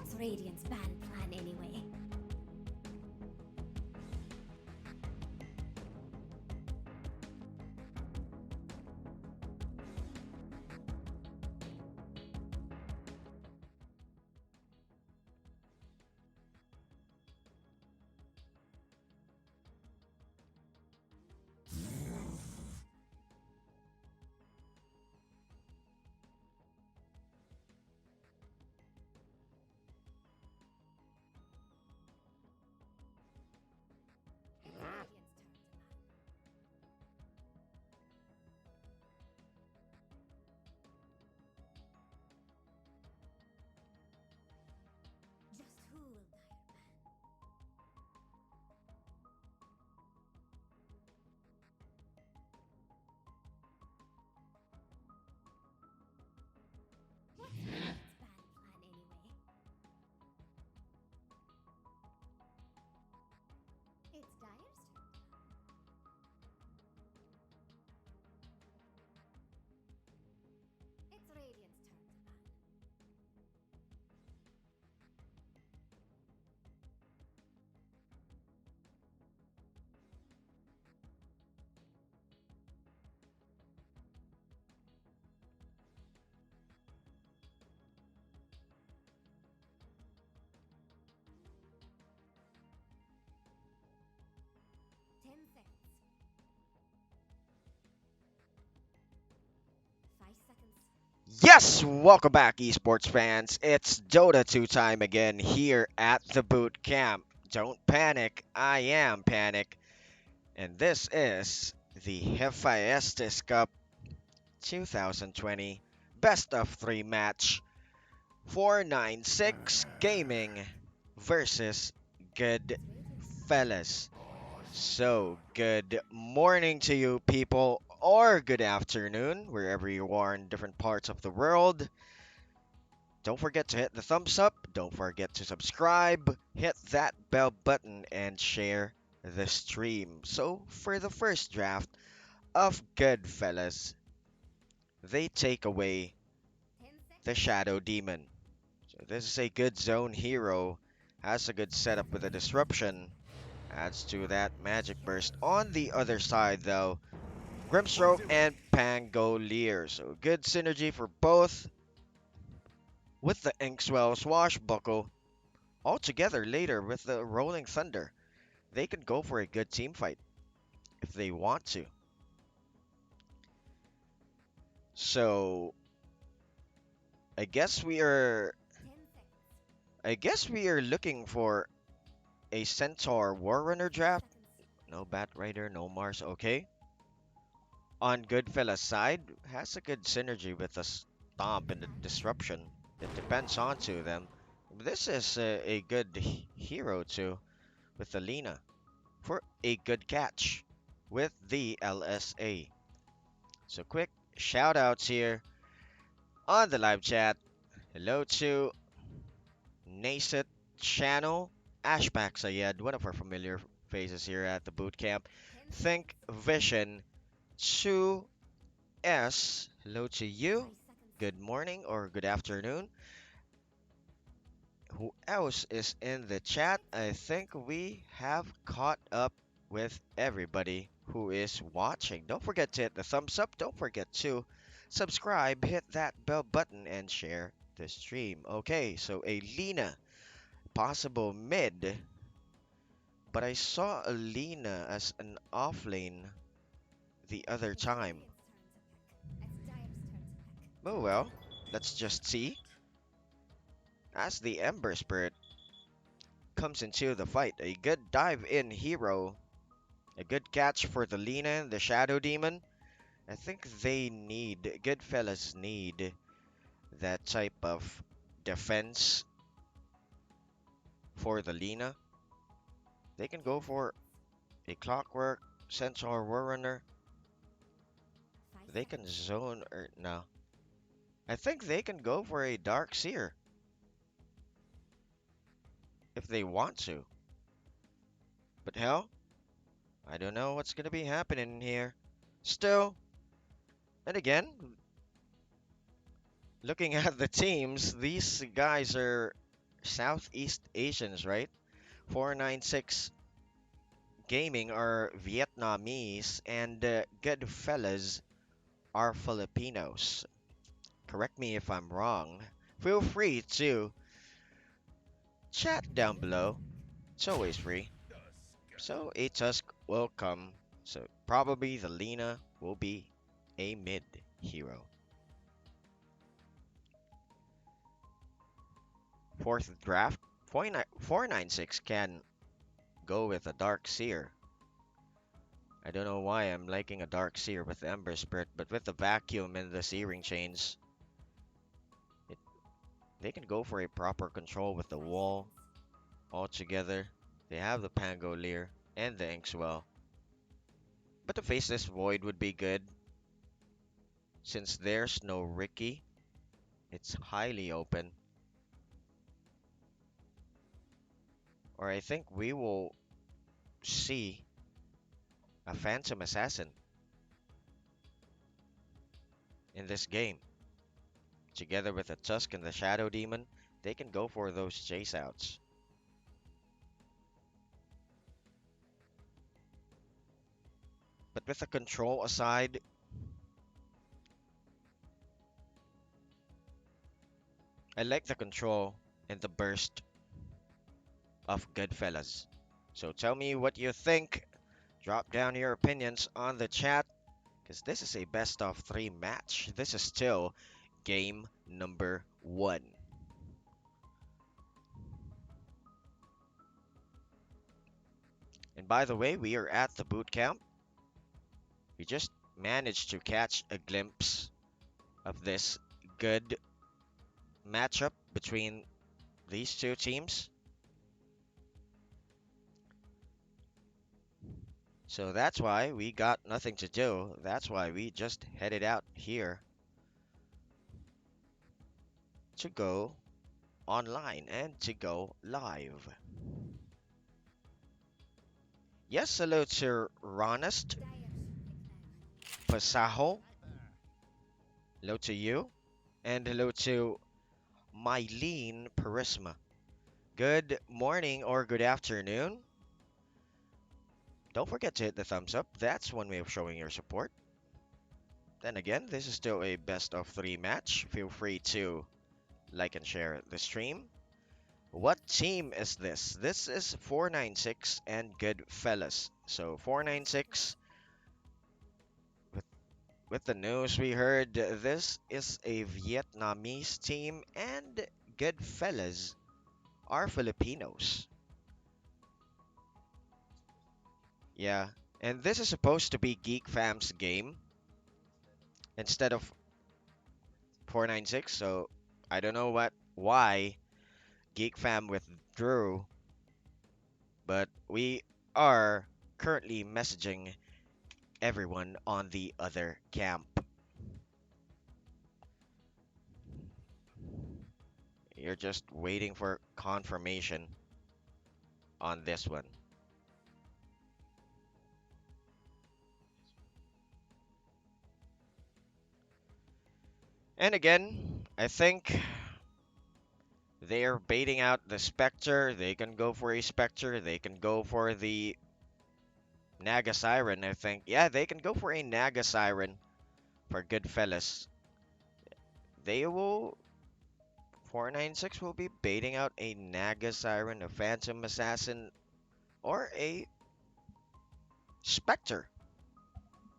What's Radiant's ban plan anyway? Just who will dire ban? What's Radiant's ban plan anyway? It's Dire's turn. It's Radiant's turn to ban. 10 seconds. 5 seconds. Yes, welcome back, esports fans. It's Dota 2 time again here at the boot camp. Don't panic, I am Panic, and this is the Hephaestus Cup 2020 Best of 3 match 496 Gaming versus Good Fellas. So, good morning to you people, or good afternoon, wherever you are in different parts of the world. Don't forget to hit the thumbs up, don't forget to subscribe, hit that bell button, and share the stream. So, for the first draft of Goodfellas, they take away 10 seconds. the Shadow Demon. So, this is a good zone hero, has a good setup with a disruption, adds to that magic burst. On the other side, though, Grimstroke and Pangolier. So, good synergy for both with the Inkswell Swashbuckle. All together later with the Rolling Thunder, they could go for a good team fight if they want to. So I guess we are 10 seconds. I guess we are looking for a Centaur Warrunner 5 draft. seconds. No Bat Rider, no Mars, okay. On Goodfellas side, has a good synergy with the Stomp and the Disruption. It depends on to them. This is a good hero too with Alina for a good catch with the LSA. So quick shout outs here on the live chat. Hello to Nasit Channel, Ashback Sayed, one of our familiar faces here at the boot camp. 10 Think seconds. Vision 2S. Hello to 5 you. seconds. Good morning or good afternoon. Who else is in the chat? I think we have caught up with everybody who is watching. Don't forget to hit the thumbs up. Don't forget to subscribe, hit that bell button, and share the stream. Okay, so a Lina, possible mid, but I saw a Lina as an offlane the other It's time. Radiant's turn to pick. It's Dire's turn to pick. Oh well, let's just see. As the Ember Spirit comes into the fight, a good dive in hero. A good catch for the Lina and the Shadow Demon. I think they need, Goodfellas need that type of defense for the Lina. They can 10 go for seconds. a Clockwork, Centaur Warrunner. 5 They can seconds. zone, or no. I think they can go for a Dark Seer if they want to. But hell, I don't know what's gonna be happening here. Still, and again, looking at the teams, these guys are Southeast Asians, right? 496 Gaming are Vietnamese, and Goodfellas are Filipinos. Correct me if I'm wrong. Feel free to chat down below. It's always free. So a Tusk will come. So probably the Lina will be a mid hero. Fourth draft, 496 can go with a Dark Seer. I don't know why I'm liking a Dark Seer with the Ember Spirit, but with the Vacuum and the Searing Chains, it, they can go for a proper control with the wall altogether. They have the Pangolier and the Inkswell. But to face this Void would be good, since there's no Ricky. It's highly open. Or I think we will see a Phantom Assassin in this game. Together with the Tusk and the Shadow Demon, they can go for those chase outs. But with the control aside, I like the control and the burst of Goodfellas. So tell me what you think. Drop down your opinions on the chat, because this is a best of 3 match. This is still game number 1. And by the way, we are at the boot camp. We just managed to catch a glimpse of this good matchup between these two teams. So that's why we got nothing to do. That's why we just headed out here to go online and to go live. Yes, hello to Ronest Pasajo. Hello to you. And hello to Mylene Parisma. Good morning or good afternoon. Don't forget to hit the thumbs up. That's one way of showing your support. Then again, this is still a best of 3 match. Feel free to like and share the stream. What team is this? This is 496 and Goodfellas. So 496, with, with the news we heard, this is a Vietnamese team, and Goodfellas are Filipinos. Yeah, and this is supposed to be Geek Fam's game instead of 496. So I don't know why Geek Fam withdrew, but we are currently messaging everyone on the other camp. You're just waiting for confirmation on this one. And again, I think they're baiting out the Spectre. They can go for a Spectre. They can go for the Naga Siren, I think. Yeah, they can go for a Naga Siren for Goodfellas. They will 496 will be baiting out a Naga Siren, a Phantom Assassin, or a Spectre.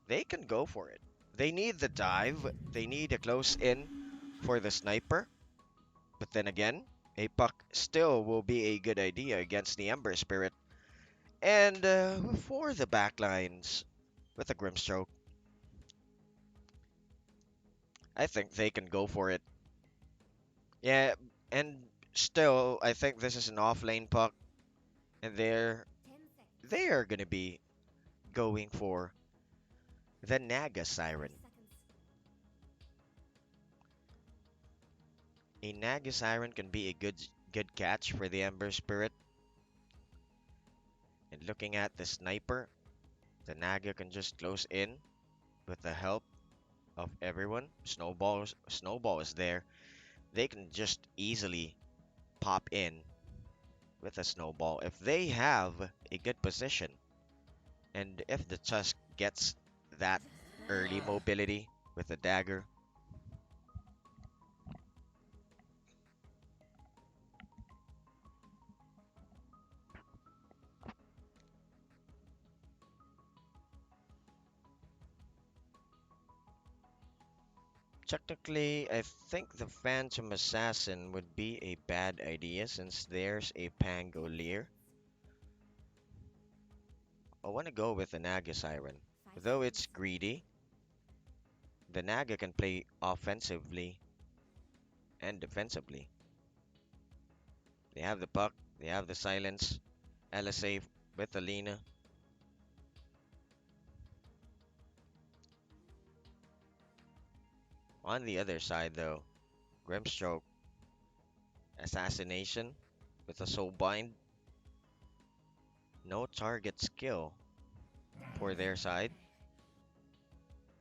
They can go for it. They need the dive. They need a close in for the sniper. But then again, a puck still will be a good idea against the Ember Spirit. And for the backlines with a Grimstroke, I think they can go for it. Yeah, and still, I think this is an off-lane puck, and they are gonna be going for the Naga Siren. A Naga Siren can be a good catch for the Ember Spirit. And looking at the sniper, the Naga can just close in with the help of everyone. Snowball is there. They can just easily pop in with a snowball. If they have a good position, and if the Tusk gets that early mobility with a dagger, technically, I think the Phantom Assassin would be a bad idea since there's a Pangolier. I want to go with the Naga Siren. 5 Though it's seconds. greedy, the Naga can play offensively and defensively. They have the puck, they have the silence, LSA with Alina. On the other side, though, Grimstroke, Assassination with a Soul Bind, no target skill for their side.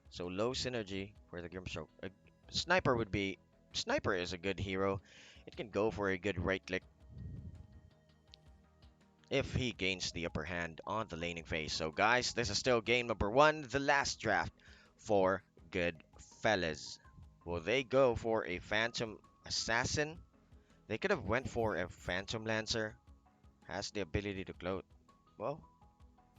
So low synergy for the Grimstroke. A Sniper would be. Sniper is a good hero. It can go for a good right click if he gains the upper hand on the laning phase. So, guys, this is still game number one, the last draft for good fellas. Will they go for a Phantom Assassin? They could have went for a Phantom Lancer. Has the ability to close. Well,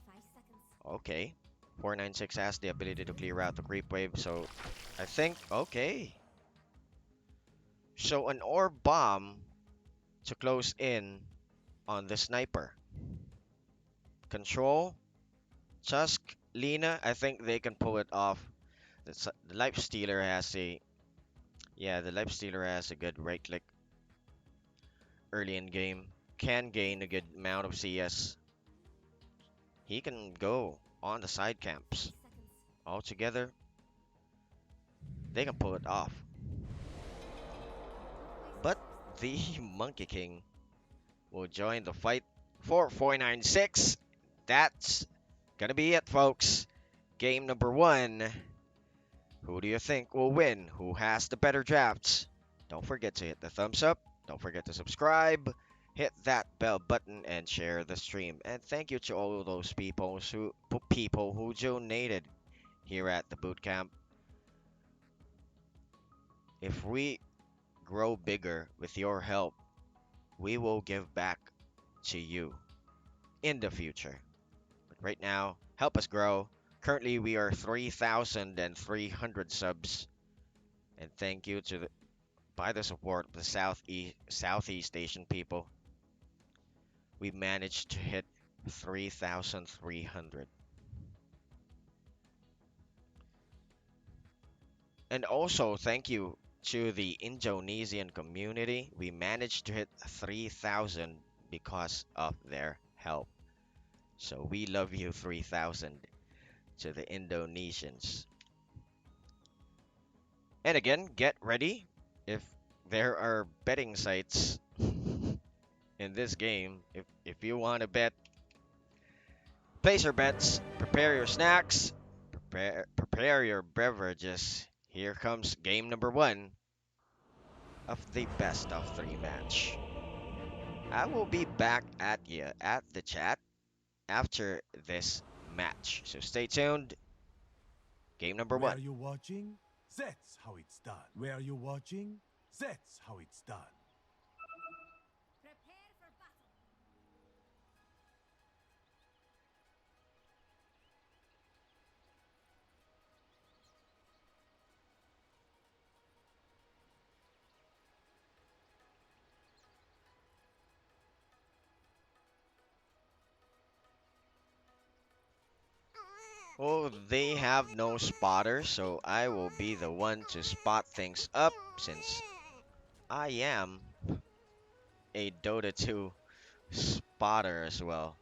5 seconds. okay. 496 has the ability to clear out the creep wave. So I think, okay. So an orb bomb to close in on the sniper. Control, Tusk, Lina, I think they can pull it off. The Life Stealer has a, yeah, the Life Stealer has a good right click early in game. Can gain a good amount of CS. He can go on the side 30 camps. seconds. Altogether, they can pull it off. But the Monkey King will join the fight for 496. That's gonna be it, folks. Game number one. Who do you think will win? Who has the better drafts? Don't forget to hit the thumbs up. Don't forget to subscribe. Hit that bell button and share the stream. And thank you to all those people who donated here at the bootcamp. If we grow bigger with your help, we will give back to you in the future. But right now, help us grow. Currently, we are 3,300 subs. And thank you to by the support of the Southeast Asian people, we managed to hit 3,300. And also, thank you to the Indonesian community. We managed to hit 3,000 because of their help. So we love you 3,000 to the Indonesians. And again, get ready. If there are betting sites in this game, if you want to bet, place your bets, prepare your snacks, prepare your beverages. Here comes game number one of the best of three match. I will be back at you at the chat after this match. So stay tuned. Game number Where one. you watching? That's how it's done. Where you watching? That's how it's done. Prepare for battle. Oh, they have no spotter, so I will be the one to spot things up since I am a Dota 2 spotter as well.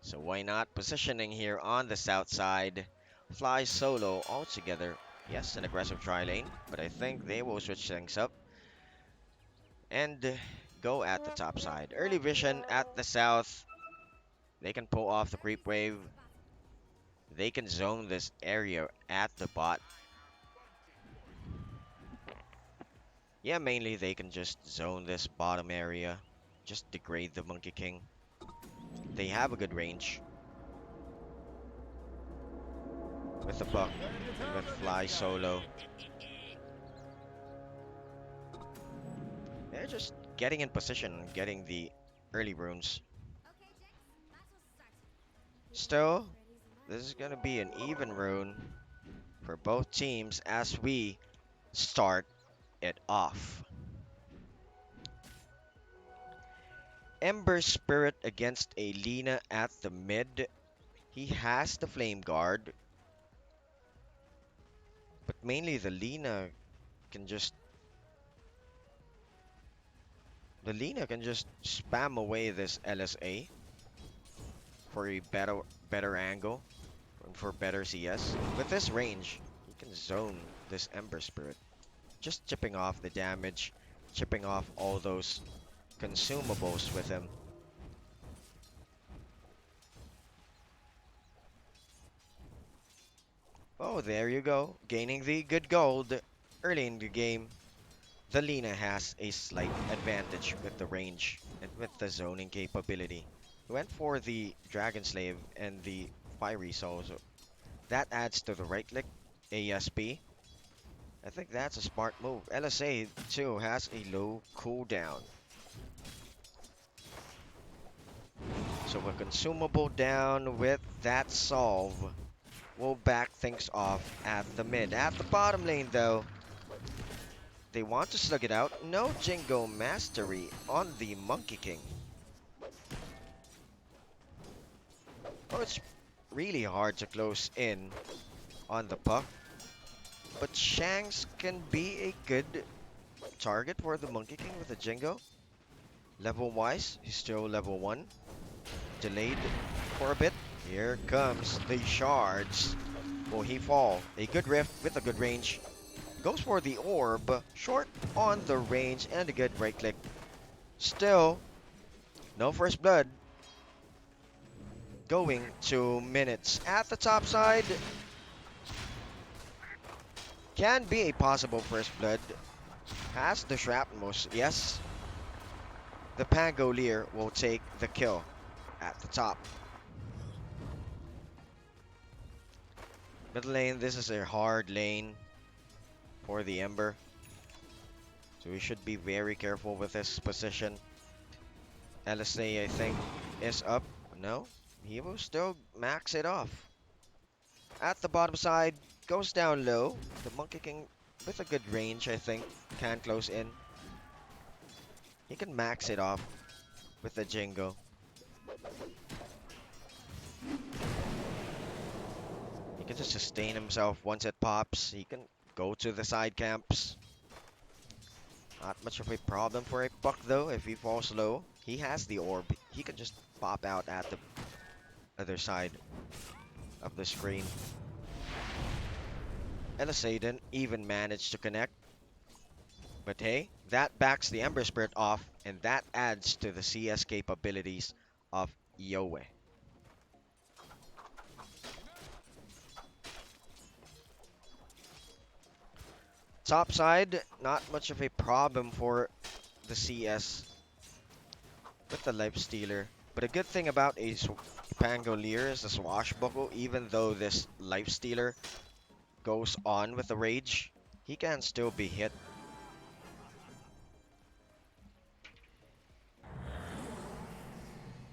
So why not positioning here on the south side? Fly solo altogether. Yes, an aggressive tri lane, but I think they will switch things up and go at the top side. Early vision at the south. They can pull off the 30 creep wave. seconds to battle. They can zone this area at the bot. Yeah, mainly they can just zone this bottom area. Just degrade the Monkey King. They have a good range with the Puck and with Fly Solo. They're just getting in position, getting the early runes. Okay, Jinx, battle's starting. Still, Ready as mine. this is gonna be an even rune for both teams as we start it off. Ember Spirit against a Lina at the mid. He has the Flame Guard, but mainly can just the Lina can just spam away this LSA for a better angle and for better CS. With this range, he can zone this Ember Spirit, just chipping off the damage, chipping off all those consumables with him. Oh, there you go, gaining the good gold early in the game. The Lina has a slight advantage with the range and with the zoning capability. He went for the Dragon Slave and the Fiery Soul, so that adds to the right click ASP. I think that's a smart move. LSA too has a low cooldown. So a consumable down with that solve will back things off at the mid. At the bottom lane though, they want to slug it out. No Jingo Mastery on the Monkey King. Oh, it's really hard to close in on the Puck. But Shanks can be a good target for the Monkey King with the Jingo. Level wise, he's still level 1. Delayed for a bit. Here comes the shards. Will he fall? A good rift with a good range. Goes for the orb. Short on the range and a good right click. Still, no first blood. Going 2 minutes. At the top side, can be a possible first blood. Has the shrapnels, yes. The Pangolier will take the kill at the top. Mid lane, this is a hard lane for the Ember. So we should be very careful with this position. LSA, I think, is up. No, he will still max it off. At the bottom side, goes down low. The Monkey King, with a good range, I think, can close in. He can max it off with the Jingo. He can just sustain himself once it pops. He can go to the side camps. Not much of a problem for a Puck though if he falls low. He has the orb. He can just pop out at the other side of the screen. LSA didn't even manage to connect. But hey, that backs the Ember Spirit off, and that adds to the CS capabilities of Yowie. Top side, not much of a problem for the CS with the Life Stealer. But a good thing about a Pangolier is the Swashbuckle. Even though this Life Stealer goes on with the Rage, he can still be hit.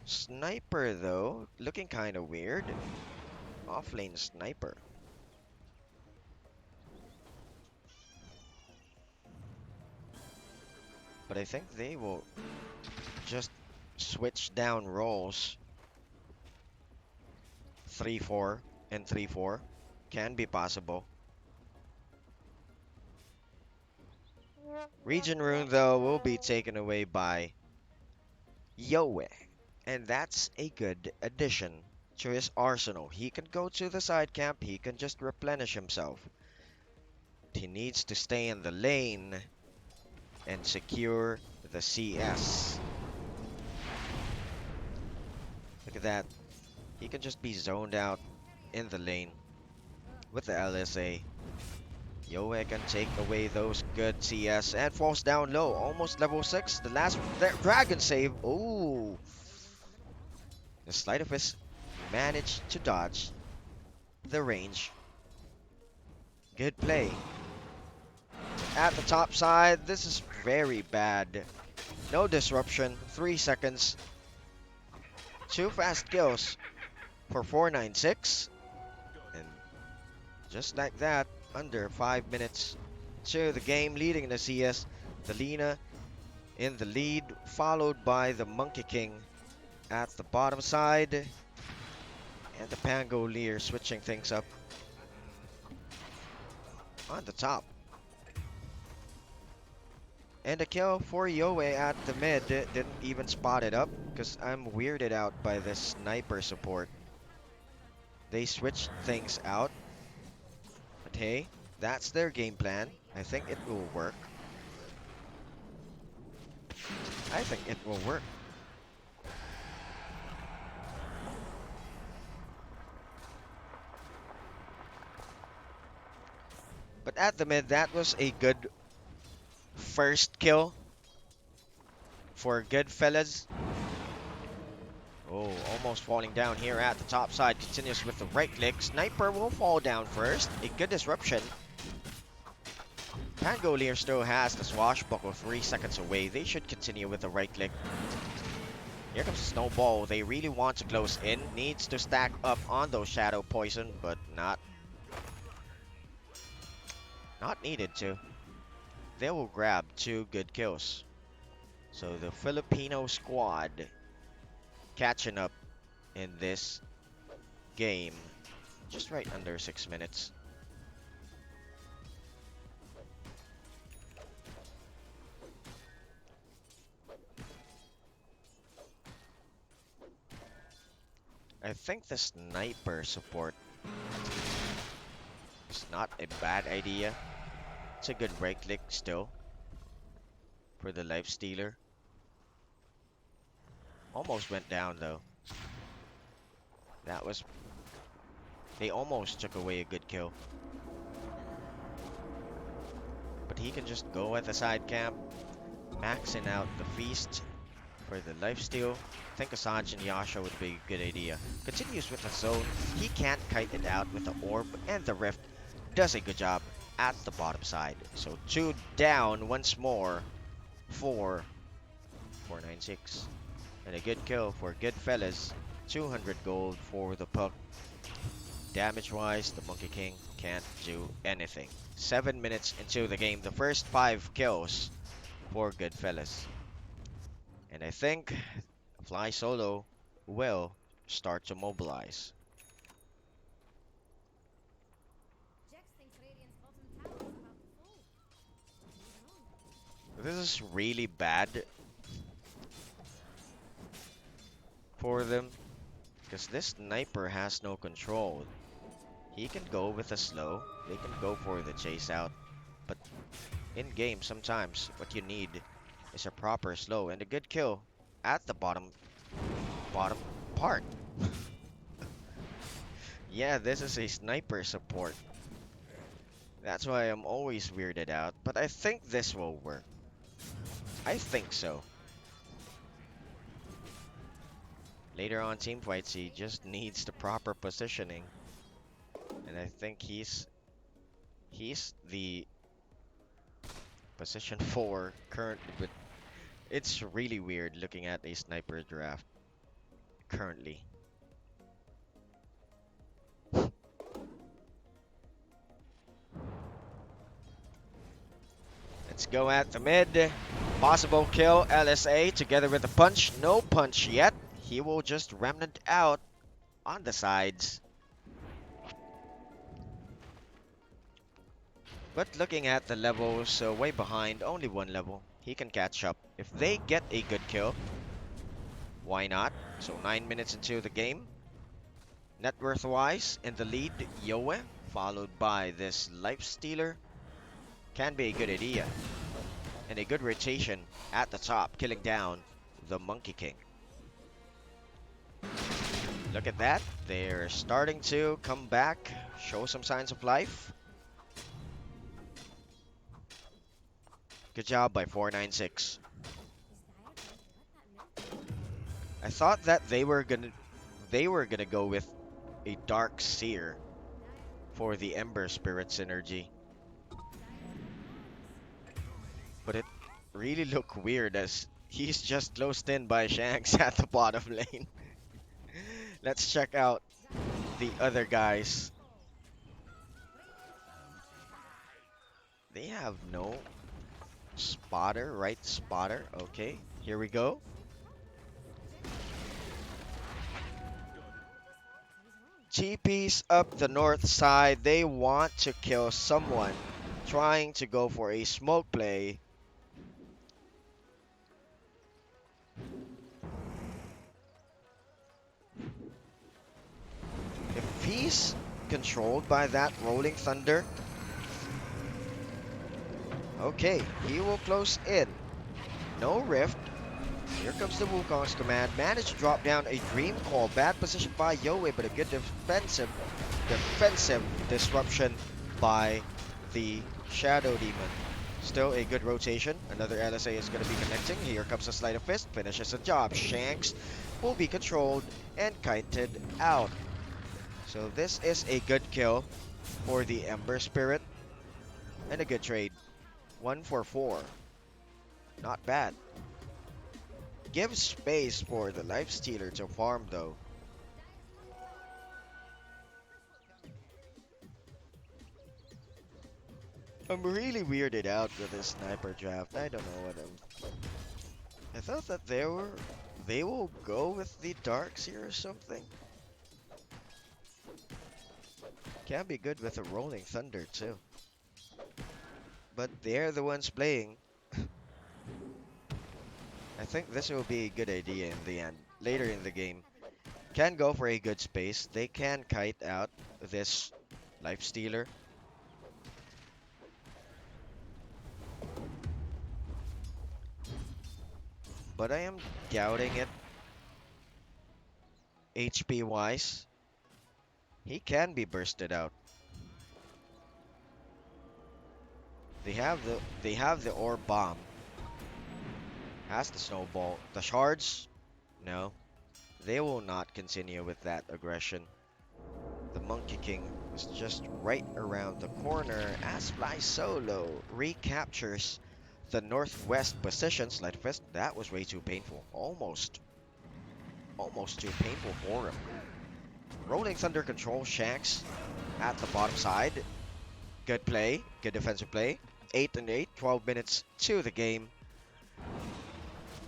Sniper though, looking kind of weird. Offlane Sniper. But I think they will just switch down roles. 3-4 and 3-4 can be possible. Region Rune though will be taken away by Yowie. And that's a good addition to his arsenal. He can go to the side camp, he can just replenish himself. He needs to stay in the lane and secure the CS. Look at that. He can just be zoned out in the lane with the LSA. Yowie can take away those good CS and falls down low. Almost level 6. The last dragon save. Ooh. The sleight of his managed to dodge the range. Good play. At the top side, this is very bad. No disruption. 3 seconds. 2 fast kills for 496. And just like that, under 5 minutes to the game, leading the CS. The Lina in the lead, followed by the Monkey King at the bottom side. And the Pangolier switching things up on the top. And a kill for Yoe at the mid. Didn't even spot it up because I'm weirded out by this sniper support. They switched things out. But hey, that's their game plan. I think it will work. I think it will work. But at the mid, that was a good first kill for Goodfellas. Oh, almost falling down here at the top side. Continues with the right click. Sniper will fall down first. A good disruption. Pangolier still has the swashbuckle 3 seconds away. They should continue with the right click. Here comes Snowball. They really want to close in. Needs to stack up on those shadow poison, but not needed to. They will grab 2 good kills. So the Filipino squad catching up in this game. Just right under 6 minutes. I think the sniper support is not a bad idea. It's a good right click still for the life stealer. Almost went down though. They almost took away a good kill. But he can just go at the side camp, maxing out the feast for the lifesteal. I think Assange and Yasha would be a good idea. Continues with the zone. He can't kite it out with the orb, and the rift does a good job at the bottom side. So 2 down once more for 496. And a good kill for Goodfellas. 200 gold for the puck. Damage-wise, the Monkey King can't do anything. 7 minutes into the game, the first 5 kills for Goodfellas. And I think Fly Solo will start to mobilize. Jax thinks Radiant's bottom tower is about to fall. This is really bad for them because this sniper has no control. He can go with a slow, they can go for the chase out, but in game sometimes what you need is a proper slow and a good kill at the bottom part. Yeah, this is a sniper support. That's why I'm always weirded out, but I think this will work. I think so. Later on team fights, he just needs the proper positioning. And I think he's the position 4 currently, but it's really weird looking at a sniper draft currently. Let's go at the mid. Possible kill, LSA together with a punch. No punch yet. He will just remnant out on the sides. But looking at the levels, way behind, only 1 level. He can catch up. If they get a good kill, why not? So 9 minutes into the game. Net worth-wise, in the lead, Yoe, followed by this Life Stealer. Can be a good idea. And a good rotation at the top, killing down the Monkey King. Look at that. They're starting to come back, show some signs of life. Good job by 496. Is Dire going to let that myth I thought that they were gonna go with a Dark Seer for the Ember Spirit synergy, but it really looked weird as he's just closed in by Shanks at the bottom lane. Let's check out the other guys. They have no spotter, right spotter. Okay, here we go. TP's up the north side. They want to kill someone trying to go for a smoke play. If he's controlled by that Rolling Thunder, okay, he will close in. No rift. Here comes the Wukong's command. Managed to drop down a Dream Call. Bad position by Yowie, but a good defensive disruption by the Shadow Demon. Still a good rotation. Another LSA is going to be connecting. Here comes a Sleight of Fist. Finishes the job. Shanks will be controlled and kited out. So this is a good kill for the Ember Spirit. And a good trade. 1 for 4. Not bad. Give space for the Lifestealer to farm though. I'm really weirded out with this sniper draft. I don't know what I thought that they will go with the Darks here or something. Can be good with a Rolling Thunder too. But they're the ones playing. I think this will be a good idea in the end. Later in the game. Can go for a good space. They can kite out this Lifestealer. But I am doubting it. HP wise, he can be bursted out. They have the orb bomb. Has the snowball. The shards? No. They will not continue with that aggression. The Monkey King is just right around the corner as Fly Solo recaptures the northwest position. Sleight of Fist. That was way too painful. Almost too painful for him. Rolling Thunder control Shanks at the bottom side. Good play. Good defensive play. 8 and 8. 12 minutes to the game.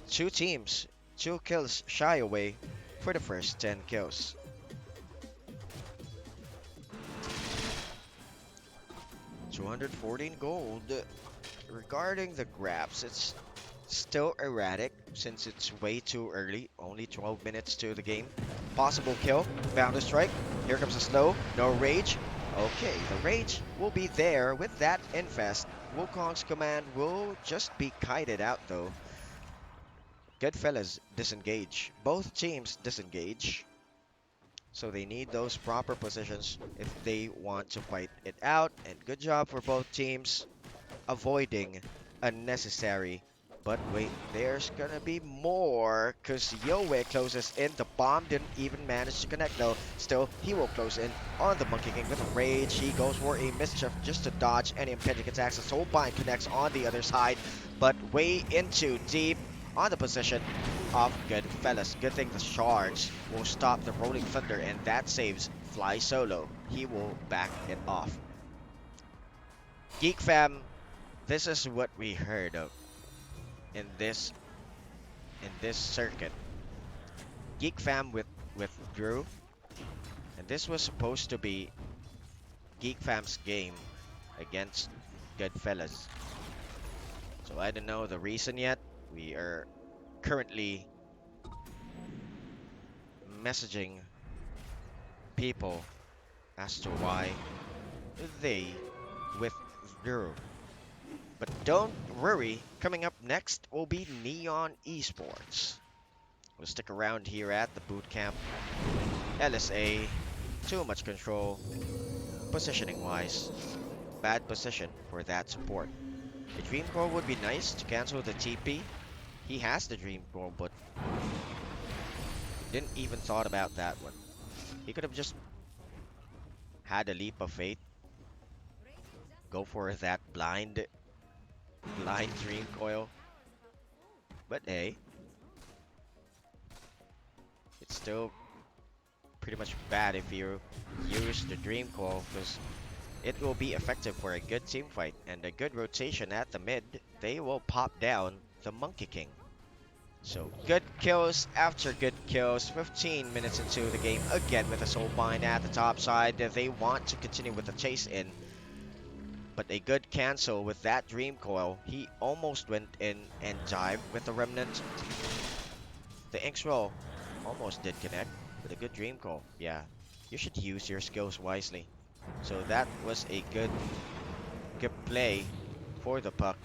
Two teams. 2 kills shy away for the first 10 kills. $214 gold. Regarding the grabs, it's still erratic since it's way too early. Only 12 minutes to the game. Possible kill. Bound a strike. Here comes a slow. No rage. Okay, the rage will be there with that infest. Wukong's command will just be kited out though. Goodfellas disengage. Both teams disengage. So they need those proper positions if they want to fight it out. And good job for both teams avoiding unnecessary. But wait, there's gonna be more because Yowie closes in. The bomb didn't even manage to connect though. Still, he will close in on the Monkey King with rage. He goes for a mischief just to dodge any impending attacks. The Soulbind connects on the other side, but way into deep on the position of Goodfellas. Good thing the shards will stop the Rolling Thunder, and that saves Fly Solo. He will back it off. Geek Fam, this is what we heard of in this circuit. Geek Fam withdrew, and this was supposed to be Geek Fam's game against Goodfellas. So I don't know the reason yet. We are currently messaging people as to why they withdrew. But don't worry, coming up next will be Neon Esports. We'll stick around here at the boot camp. LSA, too much control, positioning wise. Bad position for that support. A Dream Coil would be nice to cancel the TP. He has the Dream Coil, but didn't even thought about that one. He could have just had a leap of faith, go for that blind Dream Coil. But hey, it's still pretty much bad if you use the Dream Coil, because it will be effective for a good team fight and a good rotation at the mid. They will pop down the Monkey King. So good kills after good kills. 15 minutes into the game again with a Soulbind at the top side. They want to continue with the chase in, but a good cancel with that Dream Coil. He almost went in and dived with the Remnant. The Inks Roll almost did connect with a good Dream Coil. Yeah, you should use your skills wisely. So that was a good play for the puck.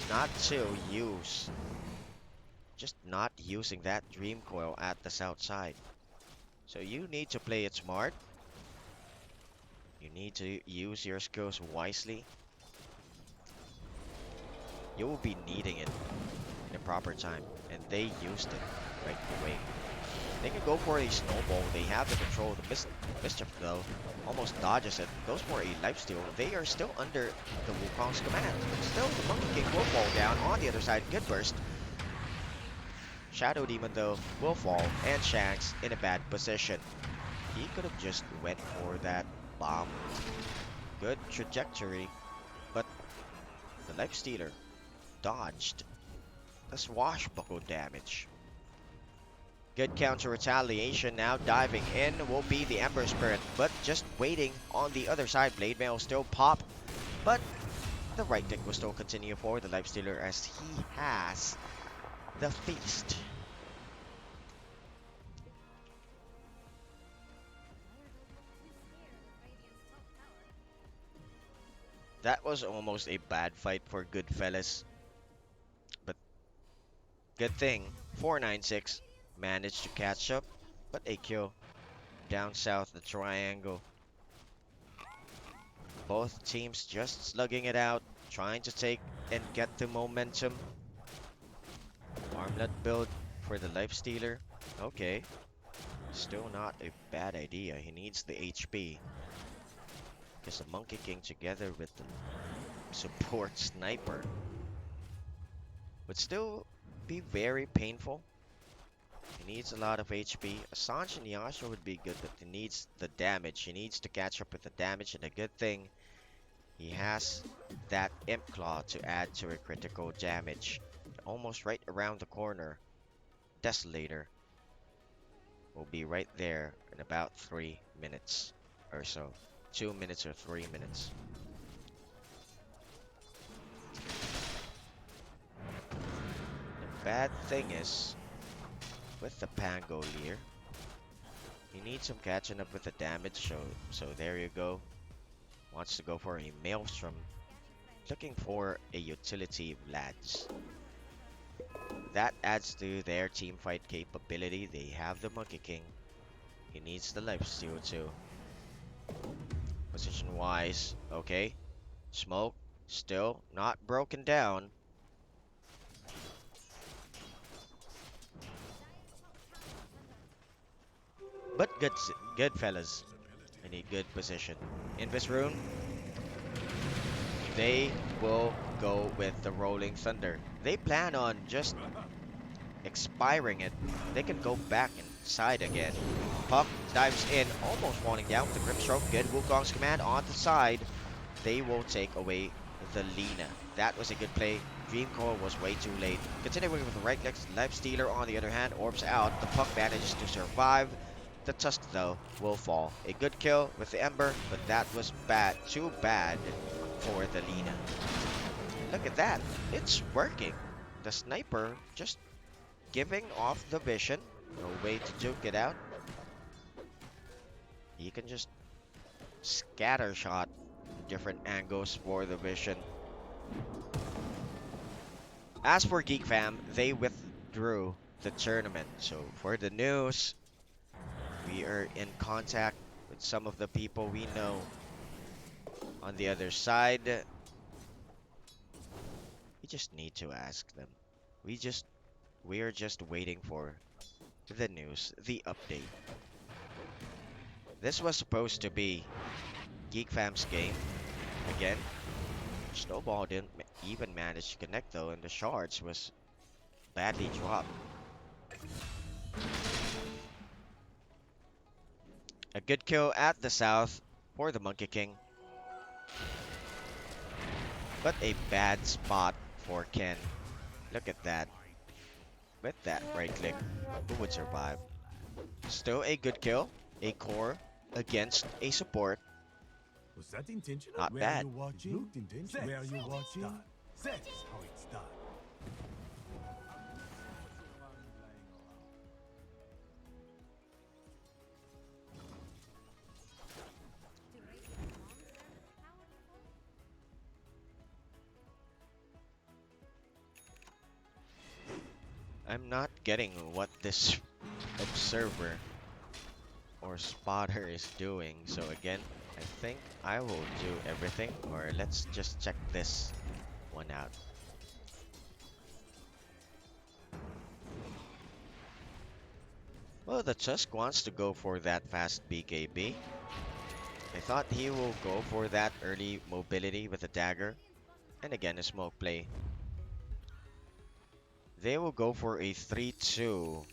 Not to use, just not using that Dream Coil at the south side. So you need to play it smart. You need to use your skills wisely. You will be needing it in the proper time, and they used it right away. They can go for a snowball. They have the control. The Mischief, though, almost dodges it. Goes for a lifesteal. They are still under the Wukong's command. Still, the Monkey King will fall down on the other side. Good burst. Shadow Demon, though, will fall, and Shanks in a bad position. He could have just went for that bomb. Good trajectory, but the Lifestealer dodged the swashbuckle damage. Good counter retaliation now. Diving in will be the Ember Spirit, but just waiting on the other side. Blade Mail will still pop, but the right click will still continue for the Lifestealer as he has the Feast. That was almost a bad fight for Goodfellas, but good thing 496 managed to catch up, but a kill down south the triangle. Both teams just slugging it out, trying to take and get the momentum. Armlet build for the Lifestealer. Okay, still not a bad idea. He needs the HP. Because the Monkey King together with the support Sniper would still be very painful. He needs a lot of HP. Assange and Yasha would be good, but he needs the damage. He needs to catch up with the damage, and a good thing he has that Imp Claw to add to a critical damage. Almost right around the corner. Desolator will be right there in about 3 minutes or so. 2 minutes or 3 minutes. The bad thing is, with the Pangolier, he needs some catching up with the damage, so there you go. Wants to go for a Maelstrom. Looking for a utility Lads. That adds to their team fight capability. They have the Monkey King. He needs the Lifesteal too. Position wise, okay. Smoke still not broken down. But good fellas. I need good position. Invis Rune. They will go with the Rolling Thunder. They plan on just expiring it. They can go back inside again. Puck dives in, almost falling down with the Grip Stroke. Good Wukong's command on the side. They will take away the Lina. That was a good play. Dream Coil was way too late. Continuing with the right next Lifestealer on the other hand. Orbs out. The Puck manages to survive. The Tusk, though, will fall. A good kill with the Ember, but that was bad. Too bad for the Lina. Look at that. It's working. The Sniper just giving off the vision. No way to juke it out. You can just scatter shot different angles for the vision. As for Geek Fam, they withdrew the tournament. So for the news, we are in contact with some of the people we know on the other side. just need to ask them. We're just waiting for the news, the update. This was supposed to be Geek Fam's game again. Snowball didn't even manage to connect though, and the shards was badly dropped. A good kill at the south for the Monkey King, but a bad spot for Ken. Look at that. With that right click, who would survive? Still a good kill. A core against a support. Was that intentional? Not Where bad. are you watching? Looked intentional. Where are you watching? That's how it's done. I'm not getting what this observer or spotter is doing. So again, I think I will do everything, or let's just check this one out. Well, the Tusk wants to go for that fast BKB. I thought he will go for that early mobility with a dagger, and again a smoke play. They will go for a 3-2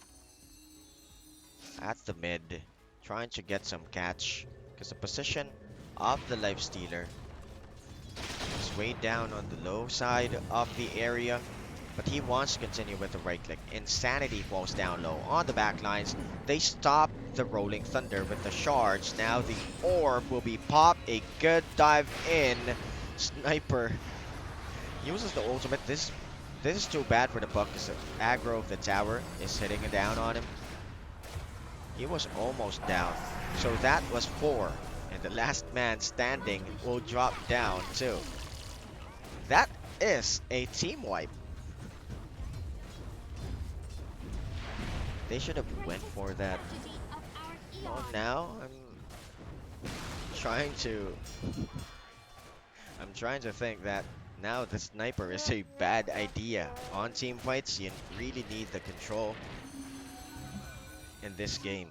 at the mid, trying to get some catch, because the position of the Lifestealer is way down on the low side of the area, but he wants to continue with the right click. Insanity falls down low on the back lines. They stop the Rolling Thunder with the shards. Now the orb will be popped. A good dive in. Sniper uses the ultimate. This is too bad for the Buck, because the aggro of the tower is hitting down on him. He was almost down. So that was 4. And the last man standing will drop down too. That is a team wipe. They should have went for that. Well, now I'm trying to think that now the sniper is a bad idea. On team fights, you really need the control in this game.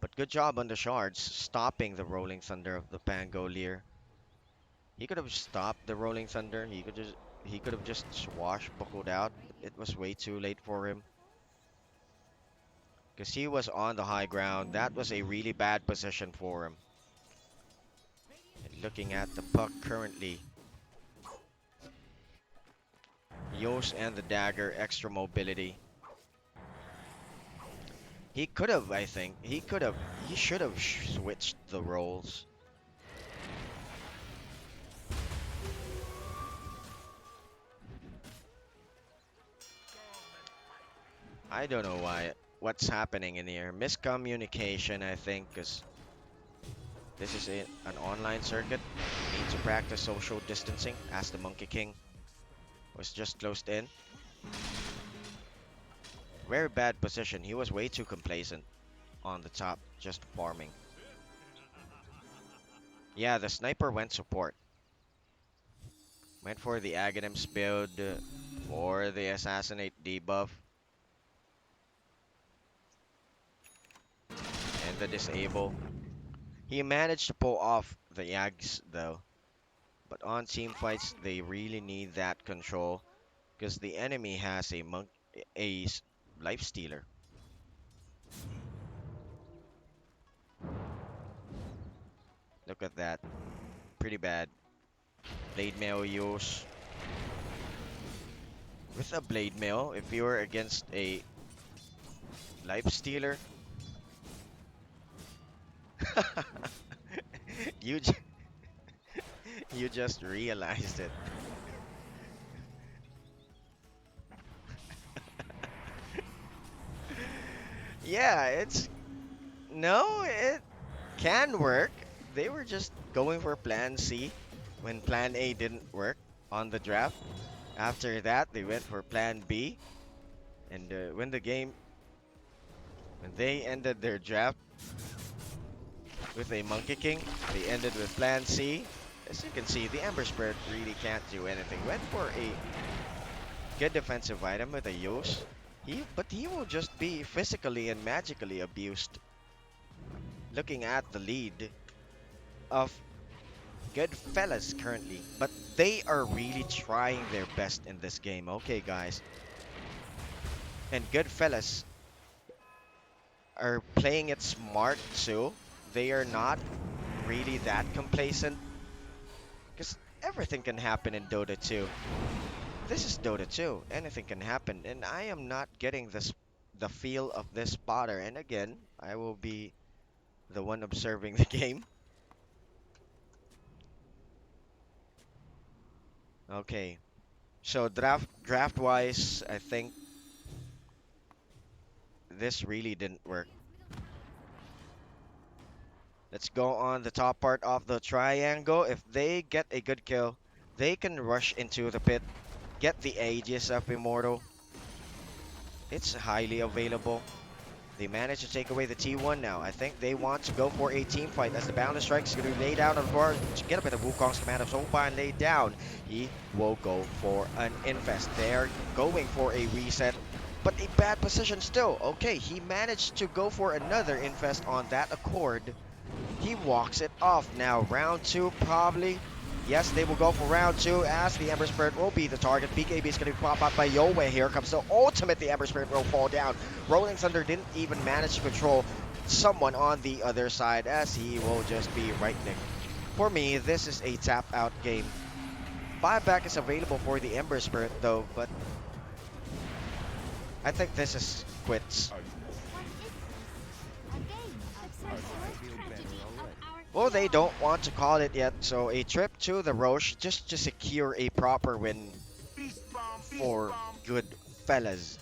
But good job on the shards, stopping the Rolling Thunder of the Pangolier. He could have stopped the Rolling Thunder. He could have just swashbuckled out, but it was way too late for him, because he was on the high ground. That was a really bad position for him. And looking at the puck currently, Yos and the dagger, extra mobility. He could have, I think, he should have switched the roles. I don't know what's happening in here. Miscommunication, I think, because this is an online circuit. You need to practice social distancing, as the Monkey King was just closed in. Very bad position. He was way too complacent on the top, just farming. Yeah, the sniper went support. Went for the Aghanims build, for the Assassinate debuff. And the disable. He managed to pull off the Yags though. But on team fights, they really need that control, because the enemy has a life stealer. Look at that. Pretty bad. Blade mail use. With a blade mail, if you were against a life stealer, you you just realized it. Yeah, it can work. They were just going for plan C when plan A didn't work on the draft. After that, they went for plan B. And when they ended their draft with a Monkey King, they ended with plan C. As you can see, the Ember Spirit really can't do anything. Went for a good defensive item with a use. But he will just be physically and magically abused. Looking at the lead of good fellas currently, but they are really trying their best in this game. Okay, guys. And good fellas are playing it smart too. They are not really that complacent because everything can happen in Dota 2. This is Dota 2. Anything can happen, and I am not getting the feel of this spotter. And again, I will be the one observing the game. Okay. So draft wise, I think this really didn't work. Let's go on the top part of the triangle. If they get a good kill, they can rush into the pit, get the Aegis of Immortal. It's highly available. They managed to take away the T1 now. I think they want to go for a team fight as the Boundless Strike is going to lay down on the floor to get up at the Wukong's command of Soulfire and lay down. He will go for an Infest. They're going for a reset, but a bad position still. Okay, he managed to go for another Infest on that Accord. He walks it off now. Round 2 probably. Yes, they will go for round 2 as the Ember Spirit will be the target. BKB is going to be popped up by Yowe. Here comes the ultimate. The Ember Spirit will fall down. Rolling Thunder didn't even manage to control someone on the other side as he will just be right-click. For me, this is a tap-out game. Buyback is available for the Ember Spirit though, but I think this is quits. Well, they don't want to call it yet, so a trip to the Roche just to secure a proper win for good fellas.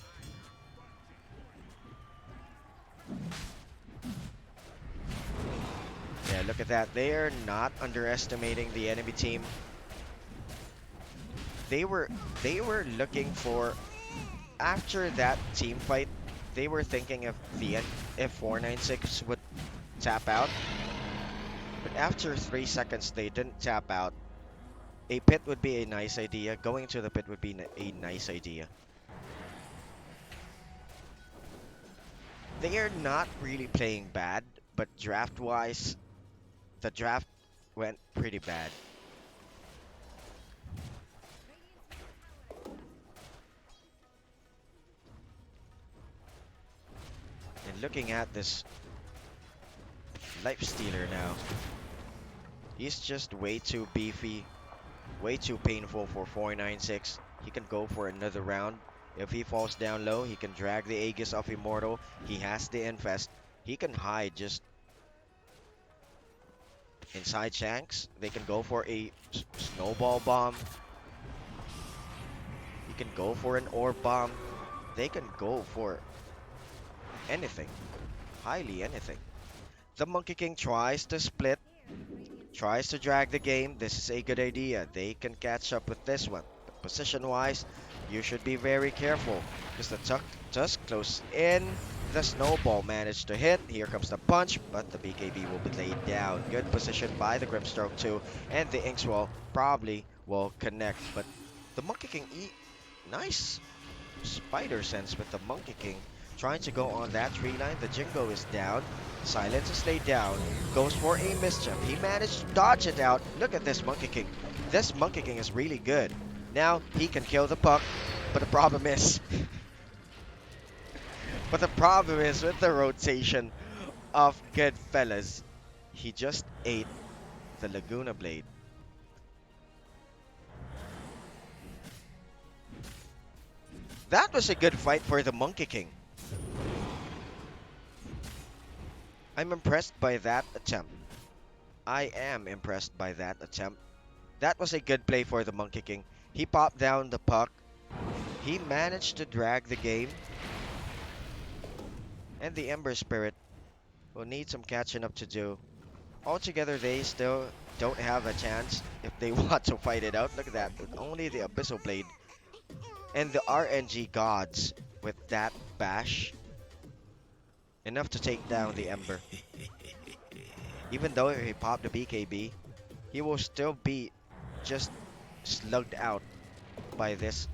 Yeah, look at that. They are not underestimating the enemy team. They were looking for, after that team fight, they were thinking if 496 would tap out. But after 3 seconds, they didn't tap out. A pit would be a nice idea. Going to the pit would be a nice idea. They are not really playing bad, but draft-wise, the draft went pretty bad. And looking at this Life Stealer now, he's just way too beefy, way too painful for 496. He can go for another round. If he falls down low, he can drag the Aegis of Immortal. He has the Infest. He can hide just inside Shanks. They can go for a Snowball Bomb. He can go for an Orb Bomb. They can go for anything. Highly anything. The Monkey King tries to split. Tries to drag the game. This is a good idea. They can catch up with this one. But position-wise, you should be very careful because the Tusk close in. The Snowball managed to hit. Here comes the punch, but the BKB will be laid down. Good position by the Grimstroke too, and the Inkswell probably will connect. But the Monkey King, nice spider sense with the Monkey King. Trying to go on that tree line. The Jingo is down. Silence is laid down. Goes for a mischief. He managed to dodge it out. Look at this Monkey King. This Monkey King is really good. Now he can kill the puck. But the problem is... but the problem is with the rotation of good fellas. He just ate the Laguna Blade. That was a good fight for the Monkey King. I'm impressed by that attempt. I am impressed by that attempt. That was a good play for the Monkey King. He popped down the puck. He managed to drag the game. And the Ember Spirit will need some catching up to do. Altogether, they still don't have a chance if they want to fight it out. Look at that. With only the Abyssal Blade and the RNG gods with that bash. Enough to take down the Ember. Even though he popped the BKB, he will still be just slugged out by this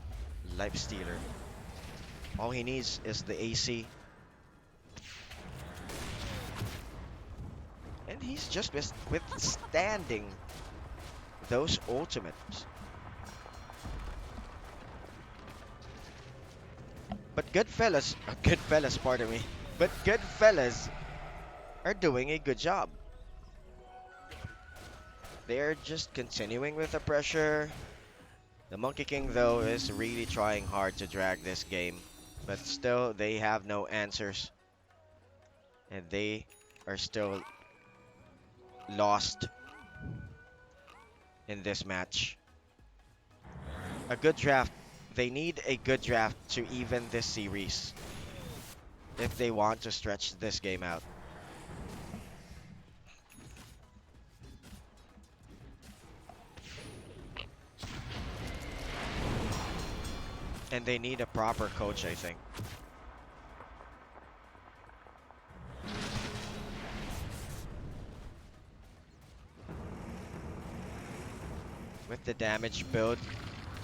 life stealer. All he needs is the AC, and he's just withstanding those ultimates. But good fellas, pardon me. But good fellas are doing a good job. They're just continuing with the pressure. The Monkey King, though, is really trying hard to drag this game. But still, they have no answers. And they are still lost in this match. A good draft. They need a good draft to even this series if they want to stretch this game out. And they need a proper coach, I think. With the damage build,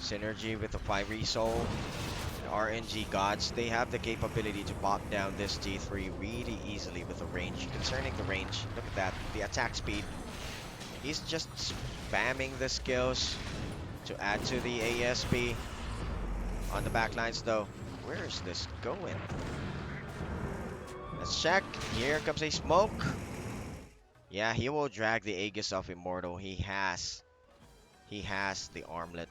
synergy with the Fiery Soul, and RNG Gods, they have the capability to pop down this T3 really easily with the range. Concerning the range, look at that, the attack speed. He's just spamming the skills to add to the ASP. On the backlines though, where is this going? Let's check. Here comes a smoke. Yeah, he will drag the Aegis of Immortal. He has the armlet.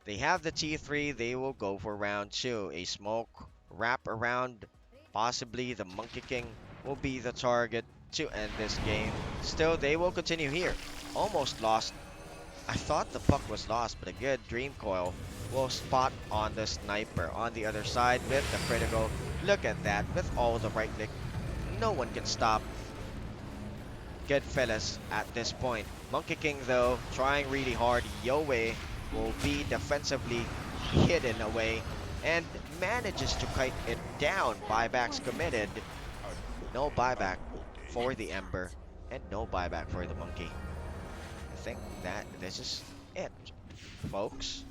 They have the T3. They will go for round 2. A smoke wrap around. Possibly the Monkey King will be the target to end this game. Still, they will continue here. Almost lost. I thought the puck was lost, but a good Dream Coil will spot on the sniper on the other side with the critical. Look at that, with all the right click. No one can stop good fellas at this point. Monkey King, though, trying really hard. Yowie will be defensively hidden away and manages to kite it down. Buybacks committed. No buyback for the Ember and no buyback for the Monkey. I think that this is it, folks,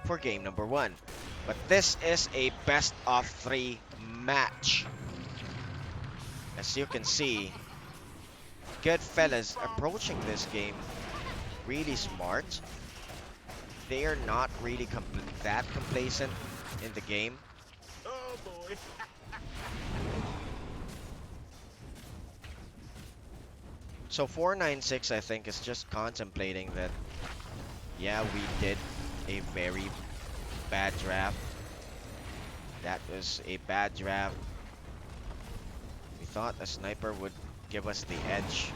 for game number 1. But this is a best of 3 match. As you can see, good fellas approaching this game really smart. They are not really that complacent in the game. Oh boy. So 496, I think, is just contemplating that, yeah, we did a very bad draft. That was a bad draft. We thought a sniper would give us the edge.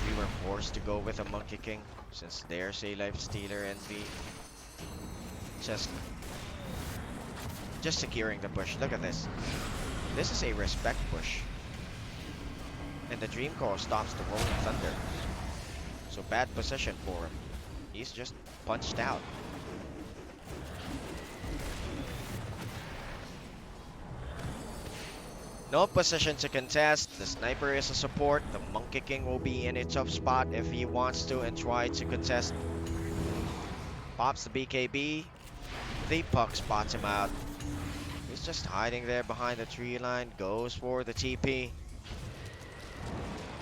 We were forced to go with a Monkey King since there's a life stealer and the just securing the push. Look at this. This is a respect push. And the Dream Coil stops the Rolling Thunder. So bad position for him. He's just punched out. No position to contest. The sniper is a support. The Monkey King will be in a tough spot if he wants to and try to contest. Pops the BKB. The puck spots him out. He's just hiding there behind the tree line. Goes for the TP.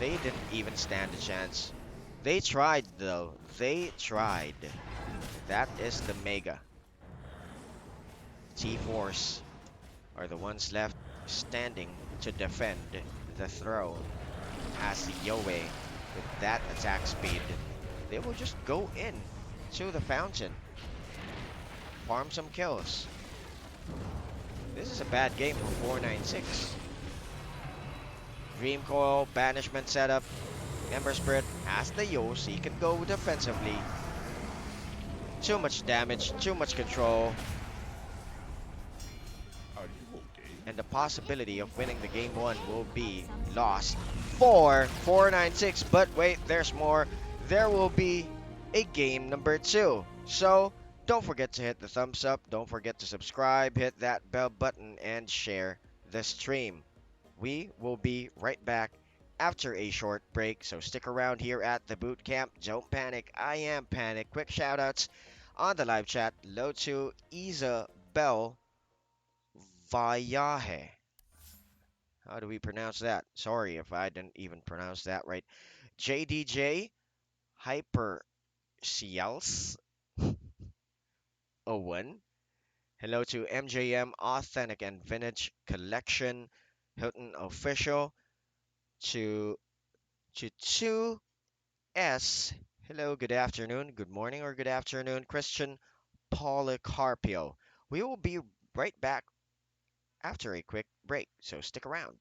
They didn't even stand a chance. They tried though. They tried. That is the Mega. T-Force are the ones left standing to defend the throne. As Yowie, with that attack speed, they will just go in to the fountain. Farm some kills. This is a bad game for 496. Dream Coil, Banishment setup. Ember Spirit has the use. He can go defensively. Too much damage, too much control. Are you okay? And the possibility of winning the game 1 will be lost for 496. But wait, there's more. There will be a game number 2. So don't forget to hit the thumbs up. Don't forget to subscribe, hit that bell button, and share the stream. We will be right back after a short break. So stick around here at the boot camp. Don't panic. I am Panic. Quick shoutouts on the live chat. Lotu Isabel Vallaje. How do we pronounce that? Sorry if I didn't even pronounce that right. JDJ Hyper Ciels Owen. Hello to MJM Authentic and Vintage Collection, Hilton Official, to 2S. Hello, good afternoon, good morning, or good afternoon, Christian Polycarpio. We will be right back after a quick break, so stick around.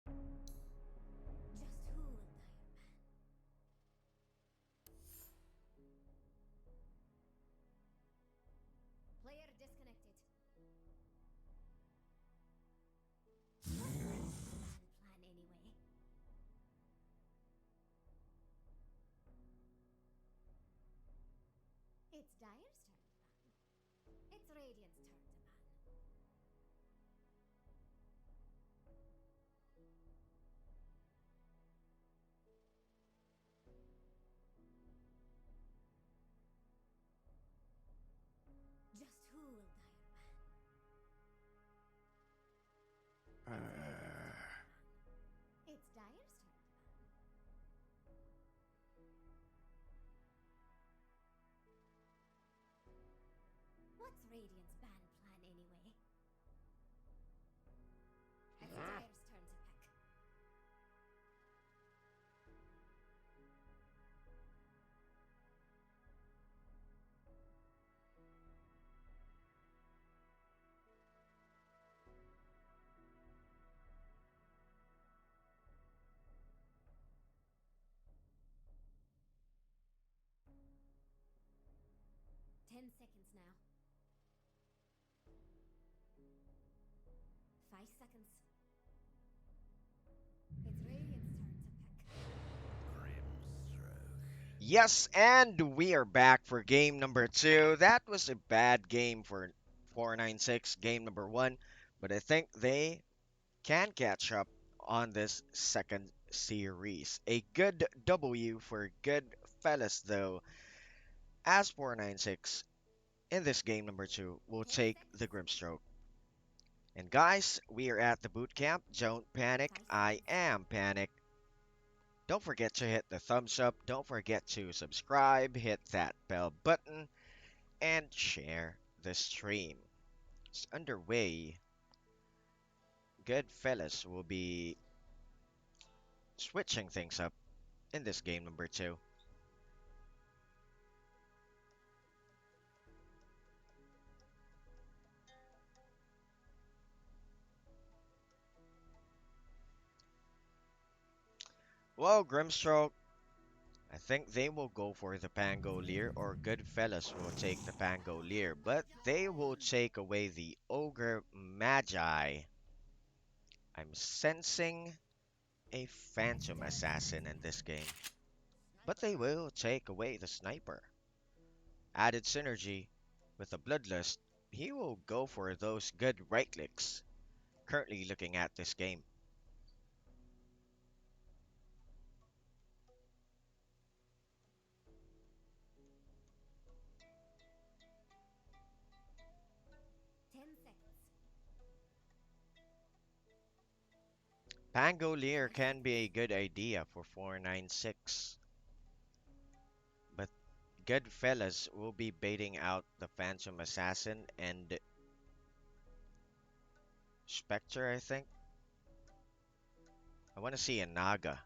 Just who will dire man? Player disconnected. Plan anyway. It's Dire's turn to ban. It's Radiant's turn to ban. Just who will dire man? It's Dire's turn to ban. What's Radiant's ban plan anyway? It's Dire's turn to peck. 10 seconds now. 5 seconds. It's Radiant's turn to peck. Yes, and we are back for game number two. That was a bad game for 496, game number one, but I think they can catch up on this second series. A good W for good fellas, though, as 496 in this game number two will 10 take seconds. the Grimstroke. And guys, we are at the boot camp. Don't panic. 5 I seconds. am panic. Don't forget to hit the thumbs up. Don't forget to subscribe, hit that bell button, and share the stream. It's underway. Good fellas will be switching things up in this game number two. Well, Grimstroke, I think they will go for the Pangolier, or Goodfellas will take the Pangolier, but they will take away the Ogre Magi. I'm sensing a Phantom Assassin in this game, but they will take away the Sniper. Added synergy with the Bloodlust, he will go for those good right clicks. Currently looking at this game. 10 seconds. Pangolier 5 can be seconds. a good idea for 496, but Goodfellas will be baiting out the Phantom Assassin and Spectre, I think. I want to see a Naga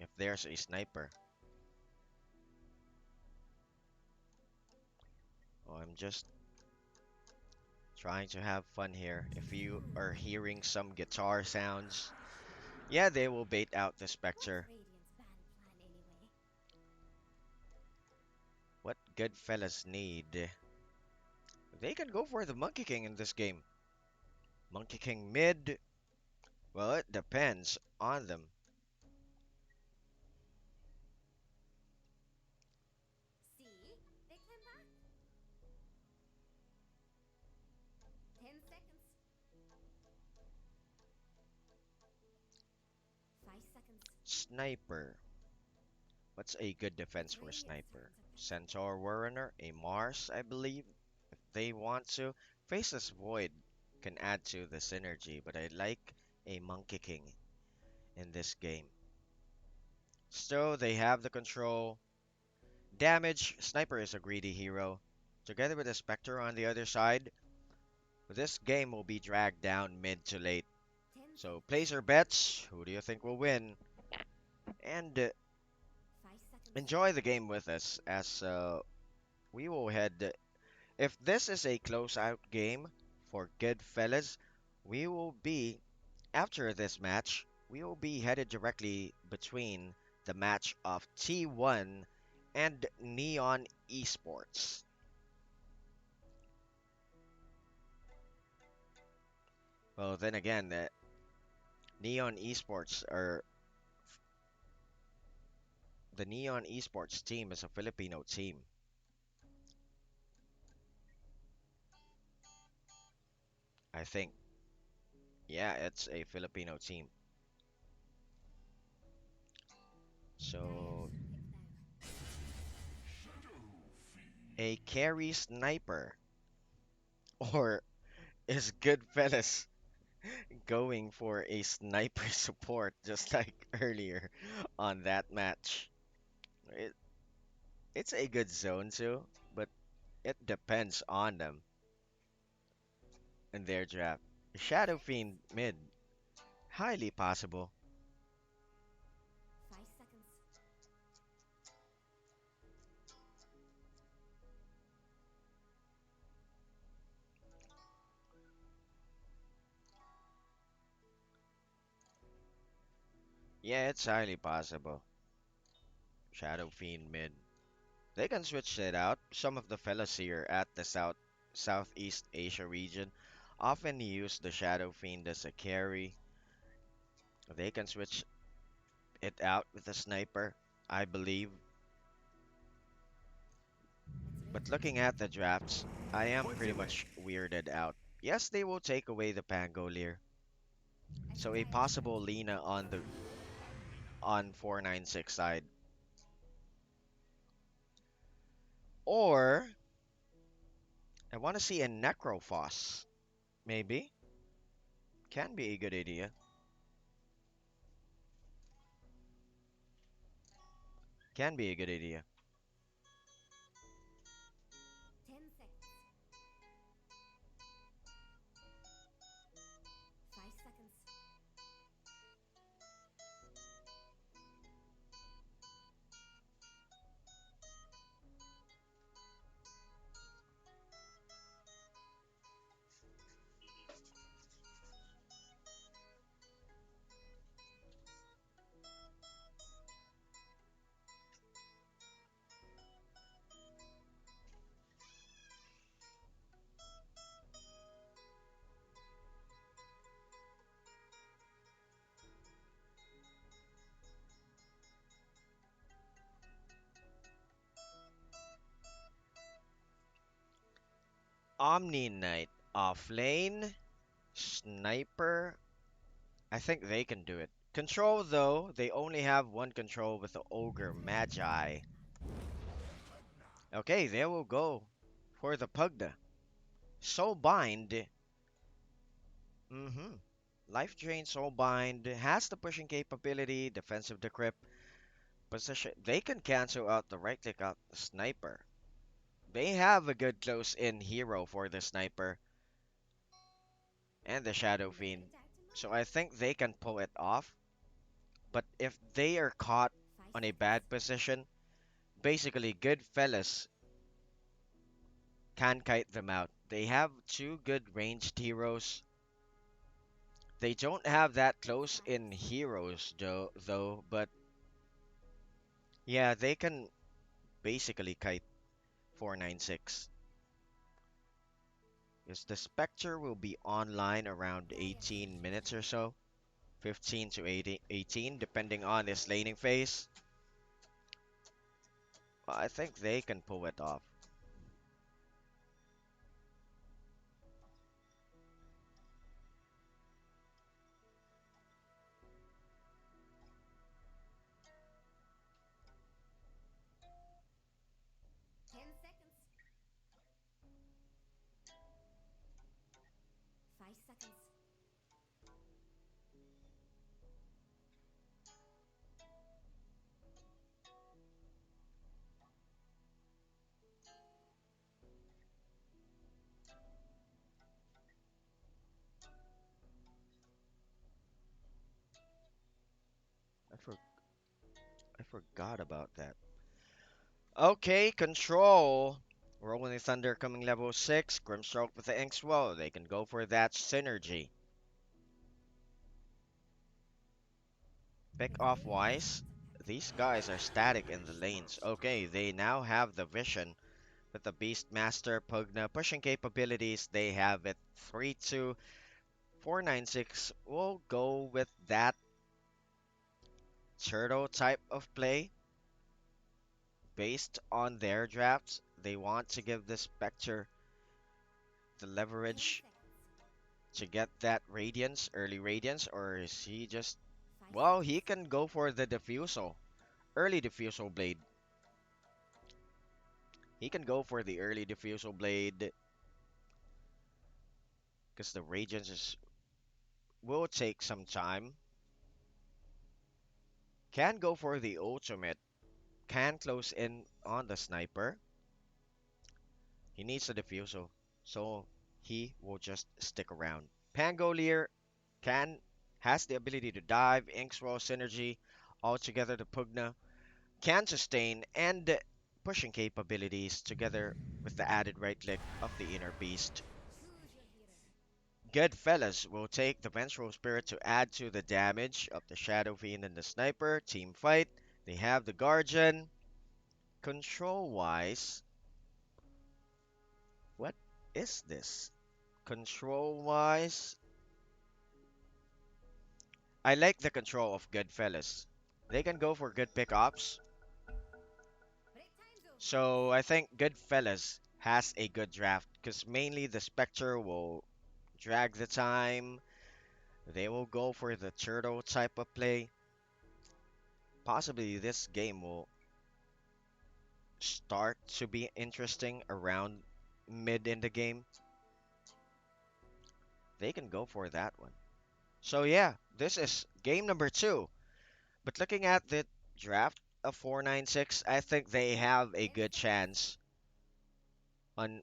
if there's a sniper. Oh, I'm just trying to have fun here. If you are hearing some guitar sounds, yeah, they will bait out the What's Spectre. Radiant's ban plan anyway? What Goodfellas need? They can go for the Monkey King in this game. Monkey King mid? Well, it depends on them. See? They came back. 10 seconds. 5 seconds. Sniper. What's a good defense It's for a Radiant's sniper? turn to peck. Centaur Warrener, a Mars, I believe. If they want to, Faceless Void can add to the synergy, but I like a Monkey King in this game. Still, they have the control. Damage, Sniper is a greedy hero. Together with a Spectre on the other side, This game will be dragged down mid to late. 10 So seconds. place your bets. Who do you think will win? And 5 seconds. enjoy the game with us as we will head. If this is a close-out game for good fellas, we will be after this match. We will be headed directly between the match of T1 and Neon Esports. Well, then again, Neon Esports are the Neon Esports team is a Filipino team. I think, yeah, it's a Filipino team. So Pick now. a carry sniper, or is Goodfellas going for a sniper support just like earlier on that match? It, it's a good zone too, but it depends on them and their draft. 10 Shadow seconds. Fiend mid, highly possible. 5 seconds. Yeah, it's highly possible. Shadow Fiend mid. They can switch it out. Some of the fellas here at the Southeast Asia region often use the Shadow Fiend as a carry. They can switch it out with a sniper, I believe. It's But ready. looking at the drafts, I am What's pretty your much wish? weirded out. Yes, they will take away the Pangolier. It's So a time to possible rotate. Lina on the on 496 side. Or I want to see a Necrophos. Maybe. Can be a good idea. Can be a good idea. 10 seconds. 5 seconds. Omni Knight off lane. Sniper. I think they can do it. Control though, they only have one control with the Ogre Magi. Okay, they will go for the Pugda. Soul Bind. Mm-hmm. Life Drain Soul Bind has the pushing capability, defensive decrypt, position. They can cancel out the right click out the sniper. They have a good close in hero for the sniper and the Shadow Nothing Fiend. dark to So my I eyes. think they can pull it off. But if they are caught 5 on a seconds. bad position, basically good fellas can kite them out. They have two good ranged heroes. They don't have that It's close time in to rotate. heroes though, but yeah, they can basically kite 496. Because the Spectre will be online around Fire 18 sale. minutes or so. 15 to 18, depending on his laning phase. I think they can pull it off. 10 seconds. 5 seconds. I for I forgot about that. Okay, control. Rolling Thunder coming level 6. Grimstroke with the Inkswell. They can go for that synergy. Pick off wise. These guys are static in the lanes. Okay, they now have the vision with the Beastmaster Pugna pushing capabilities. They have it 3-2. 496. We'll go with that turtle type of play based on their drafts. They want to give the Spectre the 10 leverage seconds. to get that Radiance, early Radiance, or is he just. 5 Well, he seconds. can go for the Diffusal. Early Diffusal Blade. He can go for the early Diffusal Blade because the Radiance will take some time. Can go for the ultimate. Can close in on the sniper. He needs a Diffusal, so he will just stick around. Pangolier can has the ability to dive, Inkswell synergy, altogether the Pugna can sustain and pushing capabilities together with the added right click of the inner beast. Choose your hero. Good fellas will take the vengeful spirit to add to the damage of the Shadow Fiend and the Sniper. Team fight. They have the Guardian. Control wise, what is this? Control wise, I like the control of good fellas. They can go for good pickups. Break time zone. So I think Goodfellas has a good draft because mainly the Spectre will drag the time. They will go for the turtle type of play. Possibly this game will start to be interesting around mid in the game. They can go for that one. So yeah, this is game number 2. But looking at the draft of 496, I think they have a 10 good seconds. chance on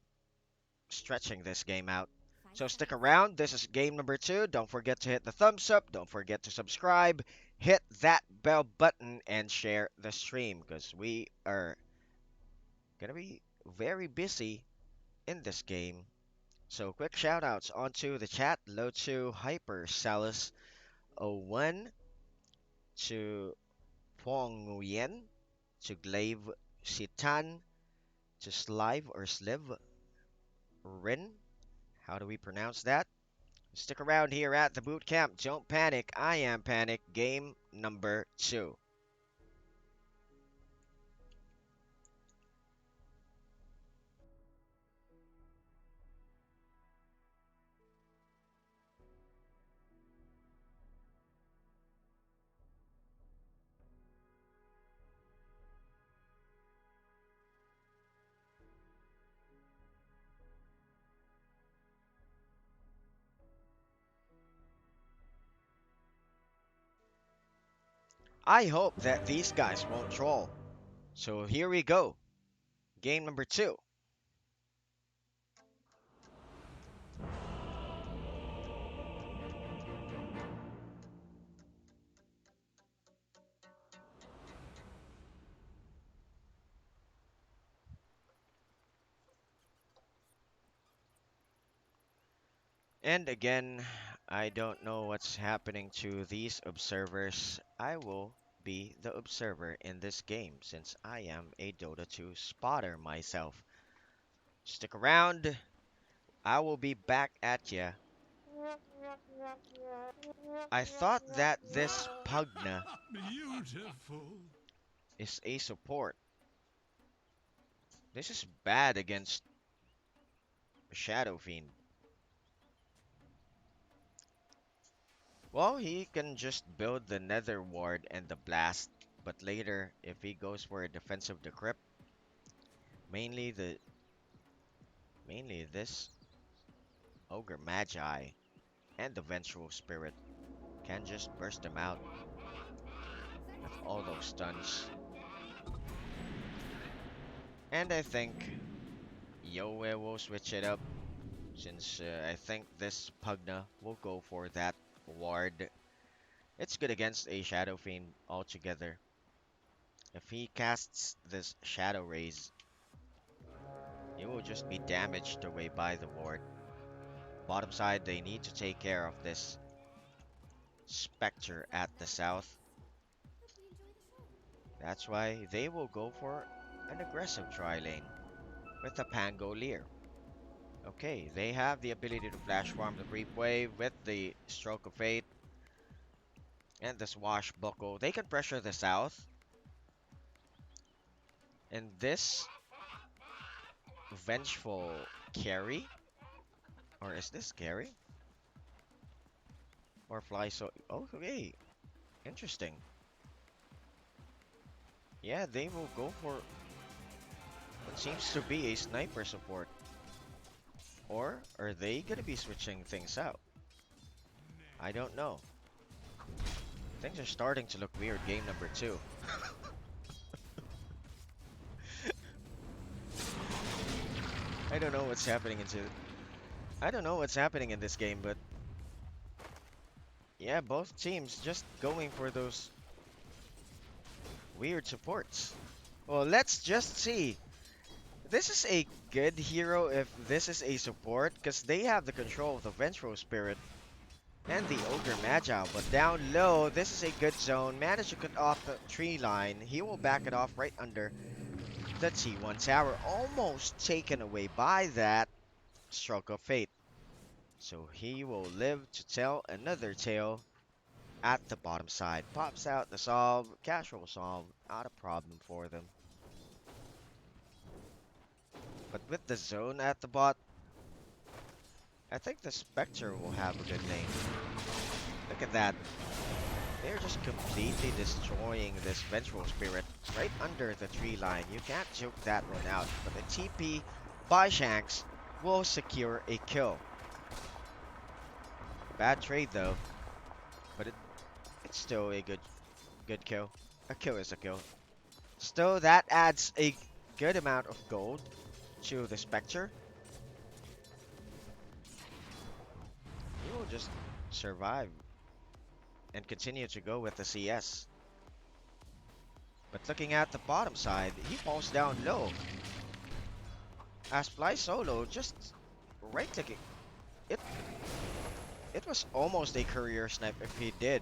stretching this game out. 5 So stick seconds. around. This is game number 2. Don't forget to hit the thumbs up. Don't forget to subscribe. Hit that bell button and share the stream because we are going to be very busy in this game. So quick shout outs onto the chat. Hello to Hyper Salus 01, to Pong Nguyen, to Glaive Sitan, to Slive or Sliv Rin. How do we pronounce that? Stick around here at the boot camp. Don't panic. I am Panic. Game number 2. I hope that these guys won't troll. So here we go. Game number 2. And again, I don't know what's happening to these observers. I will be the observer in this game since I am a Dota 2 spotter myself. Stick around. I will be back at ya. I thought that this Pugna Beautiful. is a support. This is bad against Shadow Fiend. Well, he can just build the Nether Ward and the Blast, but later, if he goes for a defensive decrypt, mainly the mainly this Ogre Magi and the Vengeful Spirit can just burst him out with all those stuns. And I think Yoe will switch it up since I think this Pugna will go for that ward. It's good against a Shadow Fiend altogether. If he casts this Shadow Rays, he will just be damaged away by the ward. Bottom side, they need to take care of this Spectre at the south. Hope you enjoy the show. That's why they will go for an aggressive tri-lane with a Pangolier. Okay, they have the ability to flash farm the creep wave with the Stroke of Fate and the Swashbuckle. They can pressure the south. And this Vengeful carry? Or is this carry? Or fly so... Oh, okay. Interesting. Yeah, they will go for what seems to be a sniper support. Or are they gonna be switching things out? I don't know. Things are starting to look weird game number 2. I don't know what's happening into... I don't know what's happening in this game, but... Yeah, both teams just going for those weird supports. Well, let's just see. This is a good hero if this is a support, because they have the control of the Vengeful Spirit and the Ogre Magi. But down low, this is a good zone. Managed to cut off the tree line. He will back it off right under the T1 tower. Almost taken away by that Stroke of Fate. So he will live to tell another tale at the bottom side. Pops out the solve. Casual solve. Not a problem for them. But with the zone at the bot, I think the Spectre will have a good lane. Look at that. They're just completely destroying this Vengeful Spirit right under the tree line. You can't joke that one out. But the TP by Shanks will secure a kill. Bad trade though. But it's still a good kill. A kill is a kill. Still, that adds a good amount of gold to the Spectre. He will just survive and continue to go with the CS. But looking at the bottom side, he falls down low. As Fly Solo just right-clicking. It was almost a career snipe if he did.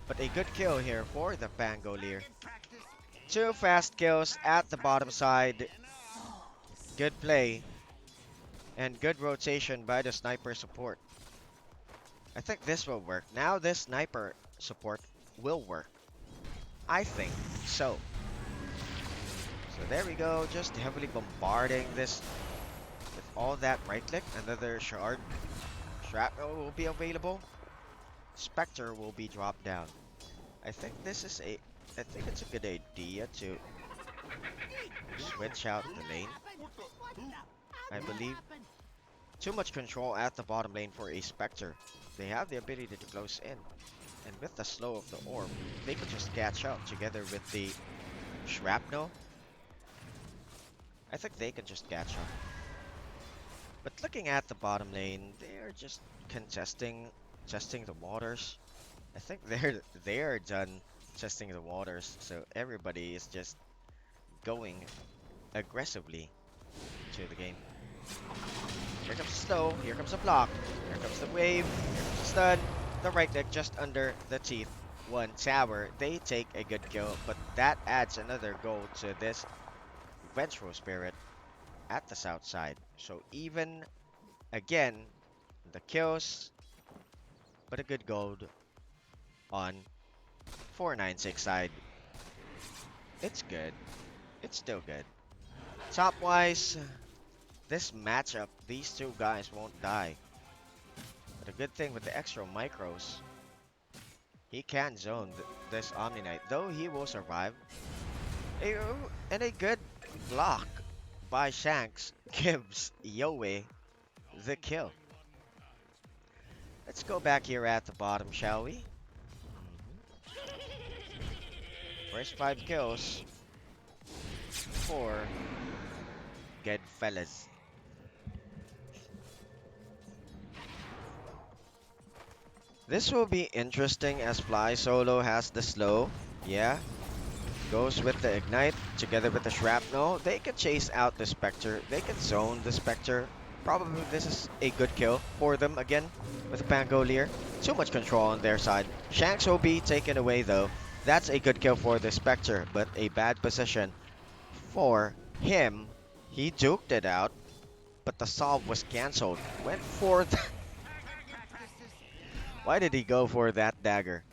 But a good kill here for the Pangolier. 2 fast kills at the bottom side. Good play. And good rotation by the sniper support. I think this will work. Now this sniper support will work. I think so. So there we go. Just heavily bombarding this with all that right click. Another shard. Shrapnel will be available. Spectre will be dropped down. I think it's a good idea to switch out the lane. I believe too much control at the bottom lane for a Spectre. They have the ability to close in. And with the slow of the orb, they could just catch up together with the Shrapnel. I think they can just catch up. But looking at the bottom lane, they're just testing the waters. I think they're done testing the waters, so everybody is just going aggressively to the game. Here comes the slow, here comes the block, here comes the wave, here comes the stun, the right click just under the teeth. 1 tower, they take a good kill, but that adds another goal to this Vengeful Spirit at the south side. So even again, the kills, but a good gold on 496 side. It's good. It's still good. Top wise, this matchup, these 2 guys won't die. But a good thing with the extra micros, he can zone this Omni Knight, though he will survive. And a good block by Shanks gives Yowie the kill. Let's go back here at the bottom, shall we? First 5 kills for good fellas. This will be interesting as Fly Solo has the slow. Yeah, goes with the Ignite together with the Shrapnel. They can chase out the Spectre. They can zone the Spectre. Probably this is a good kill for them again with the Pangolier. Too much control on their side. Shanks will be taken away though. That's a good kill for the Spectre, but a bad position for him. He duked it out, but the solve was cancelled. Went for the... Why did he go for that dagger?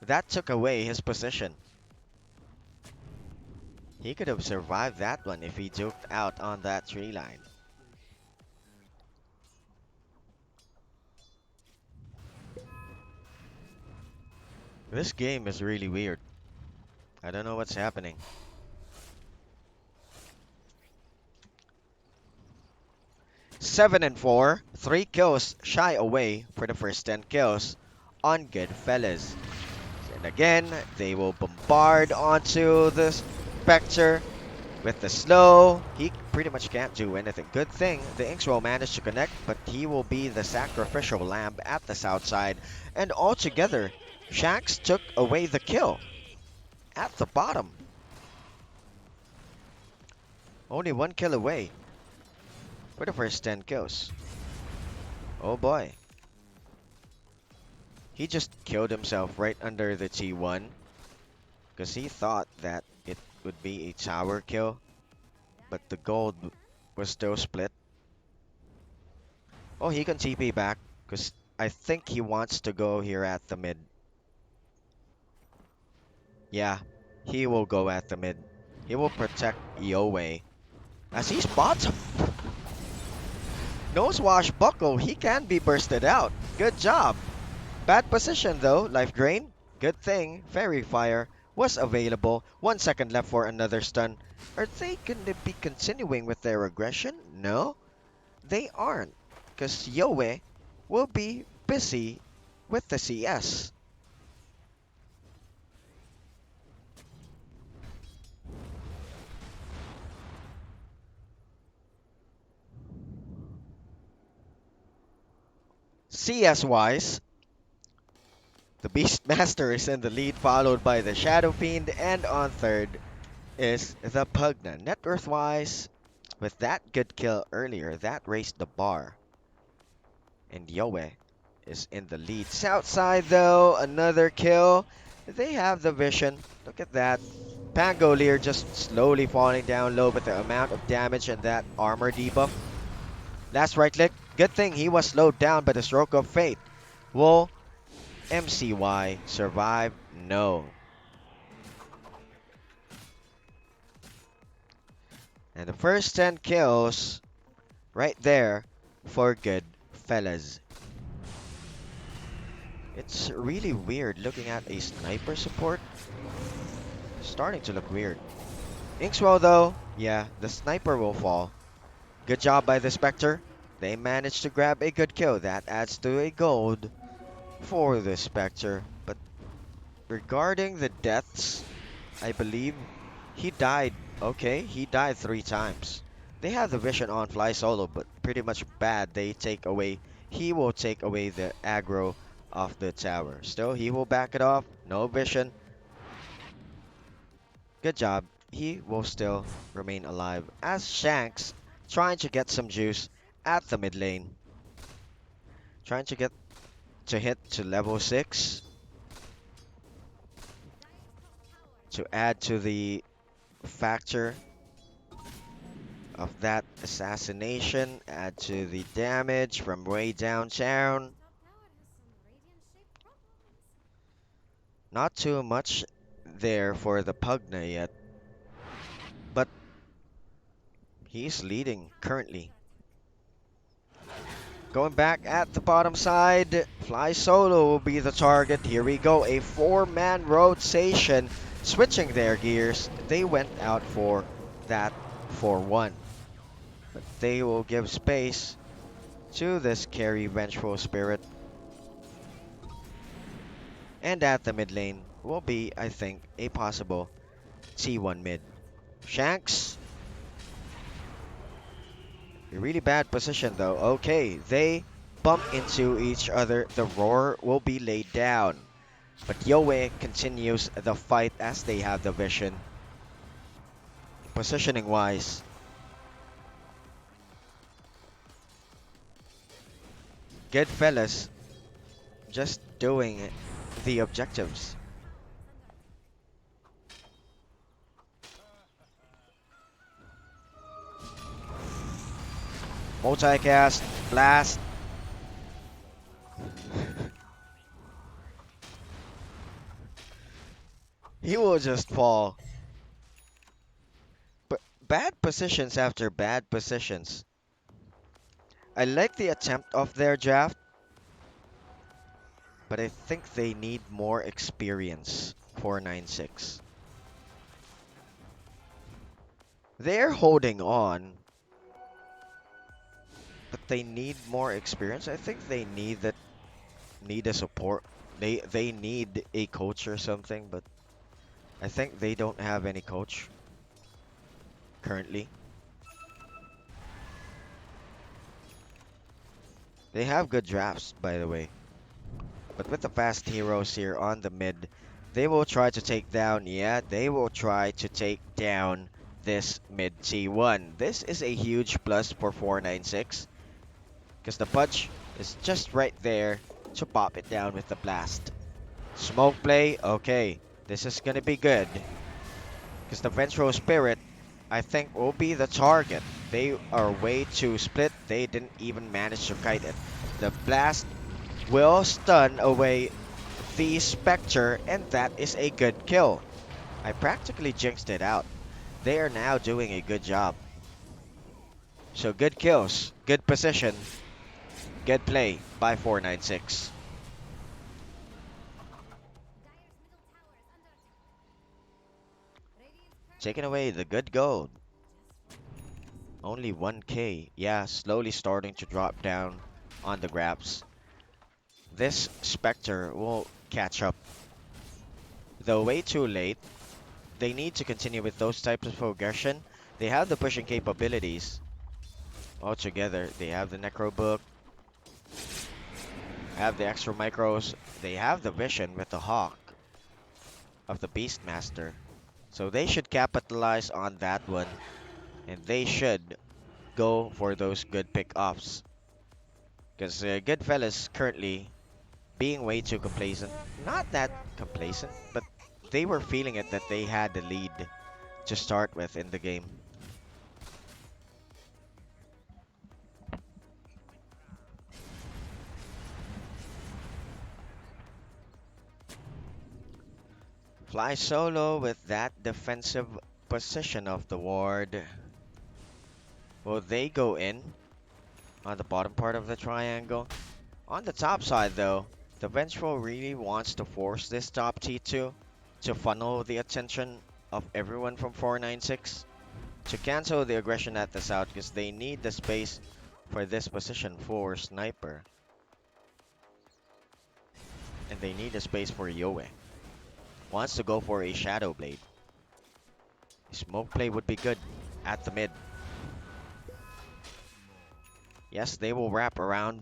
That took away his position. He could have survived that one if he juked out on that tree line. This game is really weird. I don't know what's happening. Seven and 4, 3 kills shy away for the first 10 kills on Goodfellas. And again, they will bombard onto the Spectre with the slow. He pretty much can't do anything. Good thing the Inks will manage to connect, but he will be the sacrificial lamb at the south side. And altogether, Shanks took away the kill at the bottom. Only 1 kill away for the first 10 kills. Oh boy. He just killed himself right under the T1 because he thought that it would be a tower kill, but the gold was still split. Oh, he can TP back because I think he wants to go here at the mid. Yeah, he will go at the mid. He will protect Yowie as he spots him. No swashbuckle, he can be bursted out. Good job. Bad position though, life drain. Good thing, Fairy Fire was available. 1 second left for another stun. Are they gonna be continuing with their aggression? No, they aren't. Because Yowie will be busy with the CS. CS-wise, the Beastmaster is in the lead, followed by the Shadow Fiend, and on third is the Pugna. Net worth-wise, with that good kill earlier, that raised the bar. And Yowie is in the lead. South side, though, another kill. They have the vision. Look at that. Pangolier just slowly falling down low with the amount of damage and that armor debuff. Last right click. Good thing he was slowed down by the stroke of fate. Will MCY survive? No. And the first 10 kills right there for Goodfellas. It's really weird looking at a sniper support. Starting to look weird. Inkswell though, yeah, the sniper will fall. Good job by the Spectre. They managed to grab a good kill. That adds to a gold for the Spectre. But regarding the deaths, I believe he died. Okay, he died 3 times. They have the vision on Fly Solo, but pretty much bad. He will take away the aggro of the tower. Still, he will back it off. No vision. Good job. He will still remain alive as Shanks trying to get some juice at the mid lane. Trying to get to hit to level 6 to add to the factor of that assassination, add to the damage from way downtown. Not too much there for the Pugna yet, but he's leading currently. Going back at the bottom side, Fly Solo will be the target. Here we go, a 4-man rotation, switching their gears. They went out for that 4-1, but they will give space to this carry Vengeful Spirit. And at the mid lane will be, I think, a possible T1 mid. Shanks. A really bad position though. Okay, they bump into each other, the roar will be laid down. But Yoe continues the fight as they have the vision. Positioning wise, good fellas just doing the objectives. Multicast, blast. He will just fall. But bad positions after bad positions. I like the attempt of their draft, but I think they need more experience. 496. They're holding on, but they need more experience. I think they need a support. They need a coach or something, but I think they don't have any coach currently. They have good drafts, by the way. But with the fast heroes here on the mid, they will try to take down, yeah, they will try to take down this mid T1. This is a huge plus for 496, because the punch is just right there to pop it down with the blast. Smoke play, okay, this is gonna be good, because the Ventral Spirit, I think, will be the target. They are way too split, they didn't even manage to kite it. The blast will stun away the Spectre, and that is a good kill. I practically jinxed it out. They are now doing a good job. So good kills, good position, good play by 496. Taking away the good gold. Only 1k. Yeah, slowly starting to drop down on the grabs. This Spectre will catch up. Though way too late, they need to continue with those types of progression. They have the pushing capabilities. Altogether, they have the Necro Book, have the extra micros, they have the vision with the Hawk of the Beastmaster. So they should capitalize on that one, and they should go for those good pickoffs. Because Goodfellas currently being way too complacent. Not that complacent, but they were feeling it that they had the lead to start with in the game. Fly solo with that defensive position of the ward. Will they go in on the bottom part of the triangle? On the top side though, the Vengeful really wants to force this top T2 to funnel the attention of everyone from 496 to cancel the aggression at the south, because they need the space for this position for Sniper. And they need a space for Yoe. Wants to go for a Shadow Blade. Smoke play would be good at the mid. Yes, they will wrap around.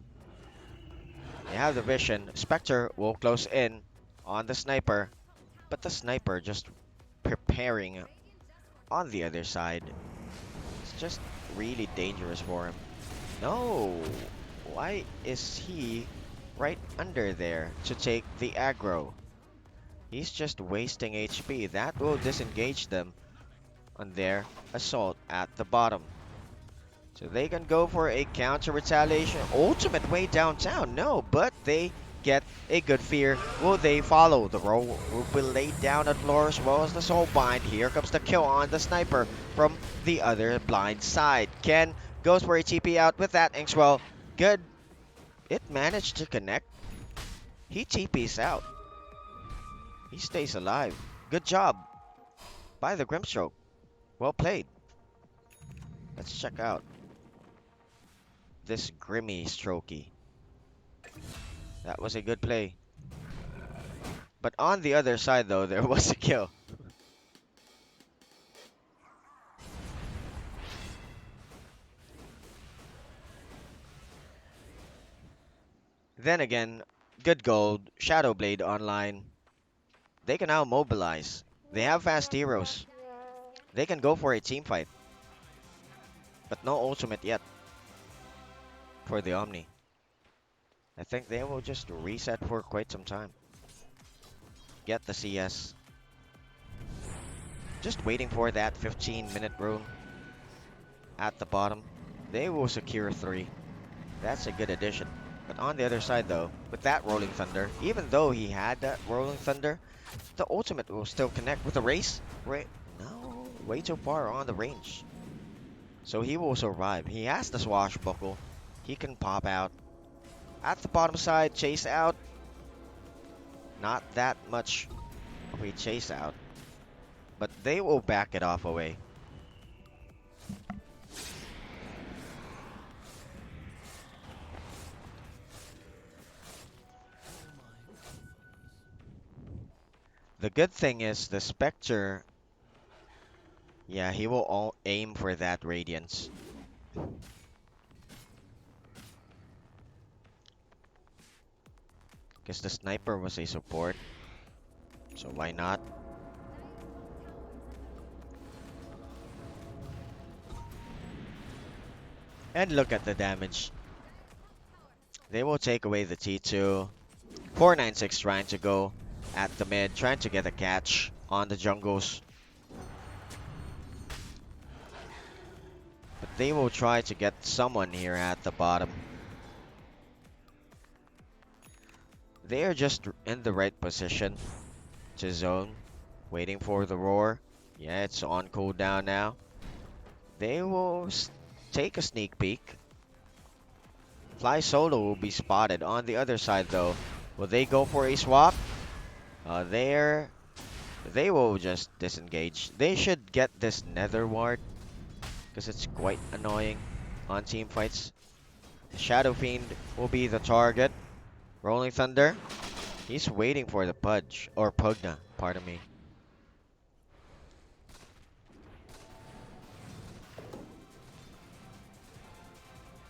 They have the vision. Spectre will close in on the Sniper, but the Sniper just preparing on the other side. It's just really dangerous for him. No! Why is he right under there to take the aggro? He's just wasting HP. That will disengage them on their assault at the bottom. So they can go for a counter retaliation. Ultimate way downtown. No, but they get a good fear. Will they follow? The roll will be laid down at floor as well as the soul bind. Here comes the kill on the Sniper from the other blind side. Ken goes for a TP out with that Inkswell. Good. It managed to connect. He TPs out. He stays alive. Good job by the Grimstroke. Well played. Let's check out this Grimmy Strokey. That was a good play. But on the other side, though, there was a kill. Then again, good gold, Shadow Blade online. They can now mobilize. They have fast heroes. They can go for a team fight. But no ultimate yet for the Omni. I think they will just reset for quite some time. Get the CS. Just waiting for that 15-minute rune at the bottom. They will secure 3. That's a good addition. But on the other side though, with that Rolling Thunder, even though he had that Rolling Thunder, the ultimate will still connect with the race. No, way too far on the range. So he will survive. He has the swashbuckle. He can pop out. At the bottom side, chase out. Not that much of a chase out. But they will back it off away. The good thing is the Spectre, yeah, he will all aim for that Radiance. Because the Sniper was a support, so why not? And look at the damage. They will take away the T2. 496 trying to go at the mid, trying to get a catch on the jungles. But they will try to get someone here at the bottom. They are just in the right position to zone, waiting for the roar. Yeah, it's on cooldown now. They will take a sneak peek. Fly Solo will be spotted on the other side though. Will they go for a swap? They will just disengage. They should get this Nether Ward because it's quite annoying on team fights. Shadow Fiend will be the target. Rolling Thunder. He's waiting for the Pudge or Pugna, pardon me.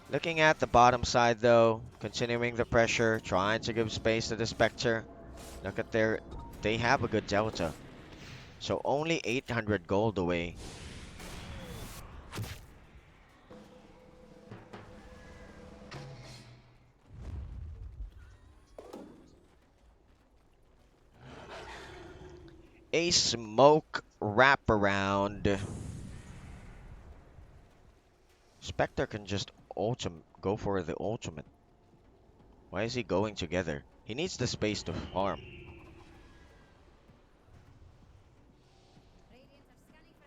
Looking at the bottom side though, continuing the pressure, trying to give space to the Spectre. Look at they have a good delta. So only 800 gold away. A smoke wraparound. Spectre can just go for the ultimate. Why is he going together? He needs the space to farm.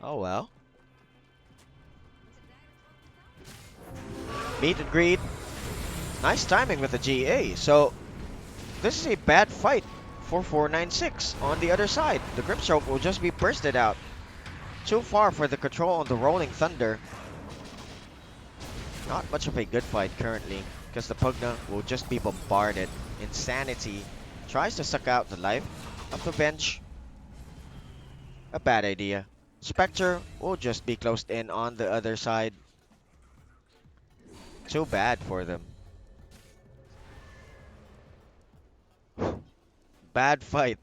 Oh well. Meet and greet. Nice timing with the GA. So this is a bad fight for 496 on the other side. The Grip Stroke will just be bursted out. Too far for the control on the Rolling Thunder. Not much of a good fight currently, because the Pugna will just be bombarded. Insanity tries to suck out the life of the bench. A bad idea. Spectre will just be closed in on the other side. Too bad for them. Bad fight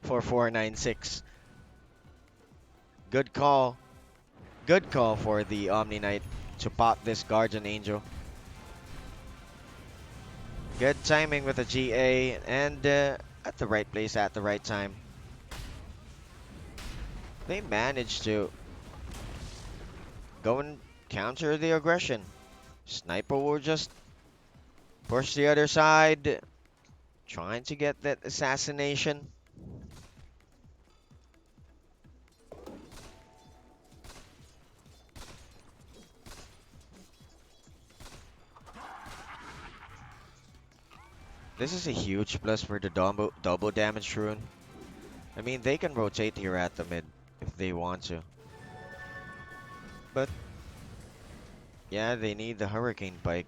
for 496. Good call. Good call for the Omni Knight to pop this Guardian Angel. Good timing with the GA and at the right place at the right time. They managed to go and counter the aggression. Sniper will just push the other side, trying to get that assassination. This is a huge plus for the double damage rune. I mean, they can rotate here at the mid if they want to. But yeah, they need the Hurricane Pike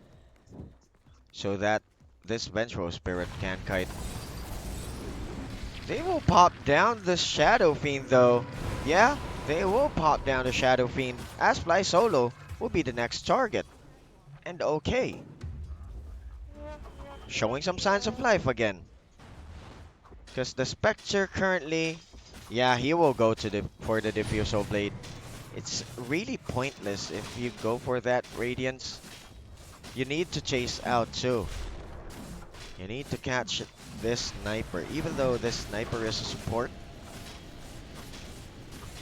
so that this Vengeful Spirit can kite. They will pop down the Shadow Fiend though. Yeah, they will pop down the Shadow Fiend as Fly Solo will be the next target. And okay. showing some signs of life again. Because the Spectre currently, yeah, he will go to the for the Diffusal Blade. It's really pointless if you go for that Radiance. You need to chase out too. You need to catch this sniper, even though this sniper is a support.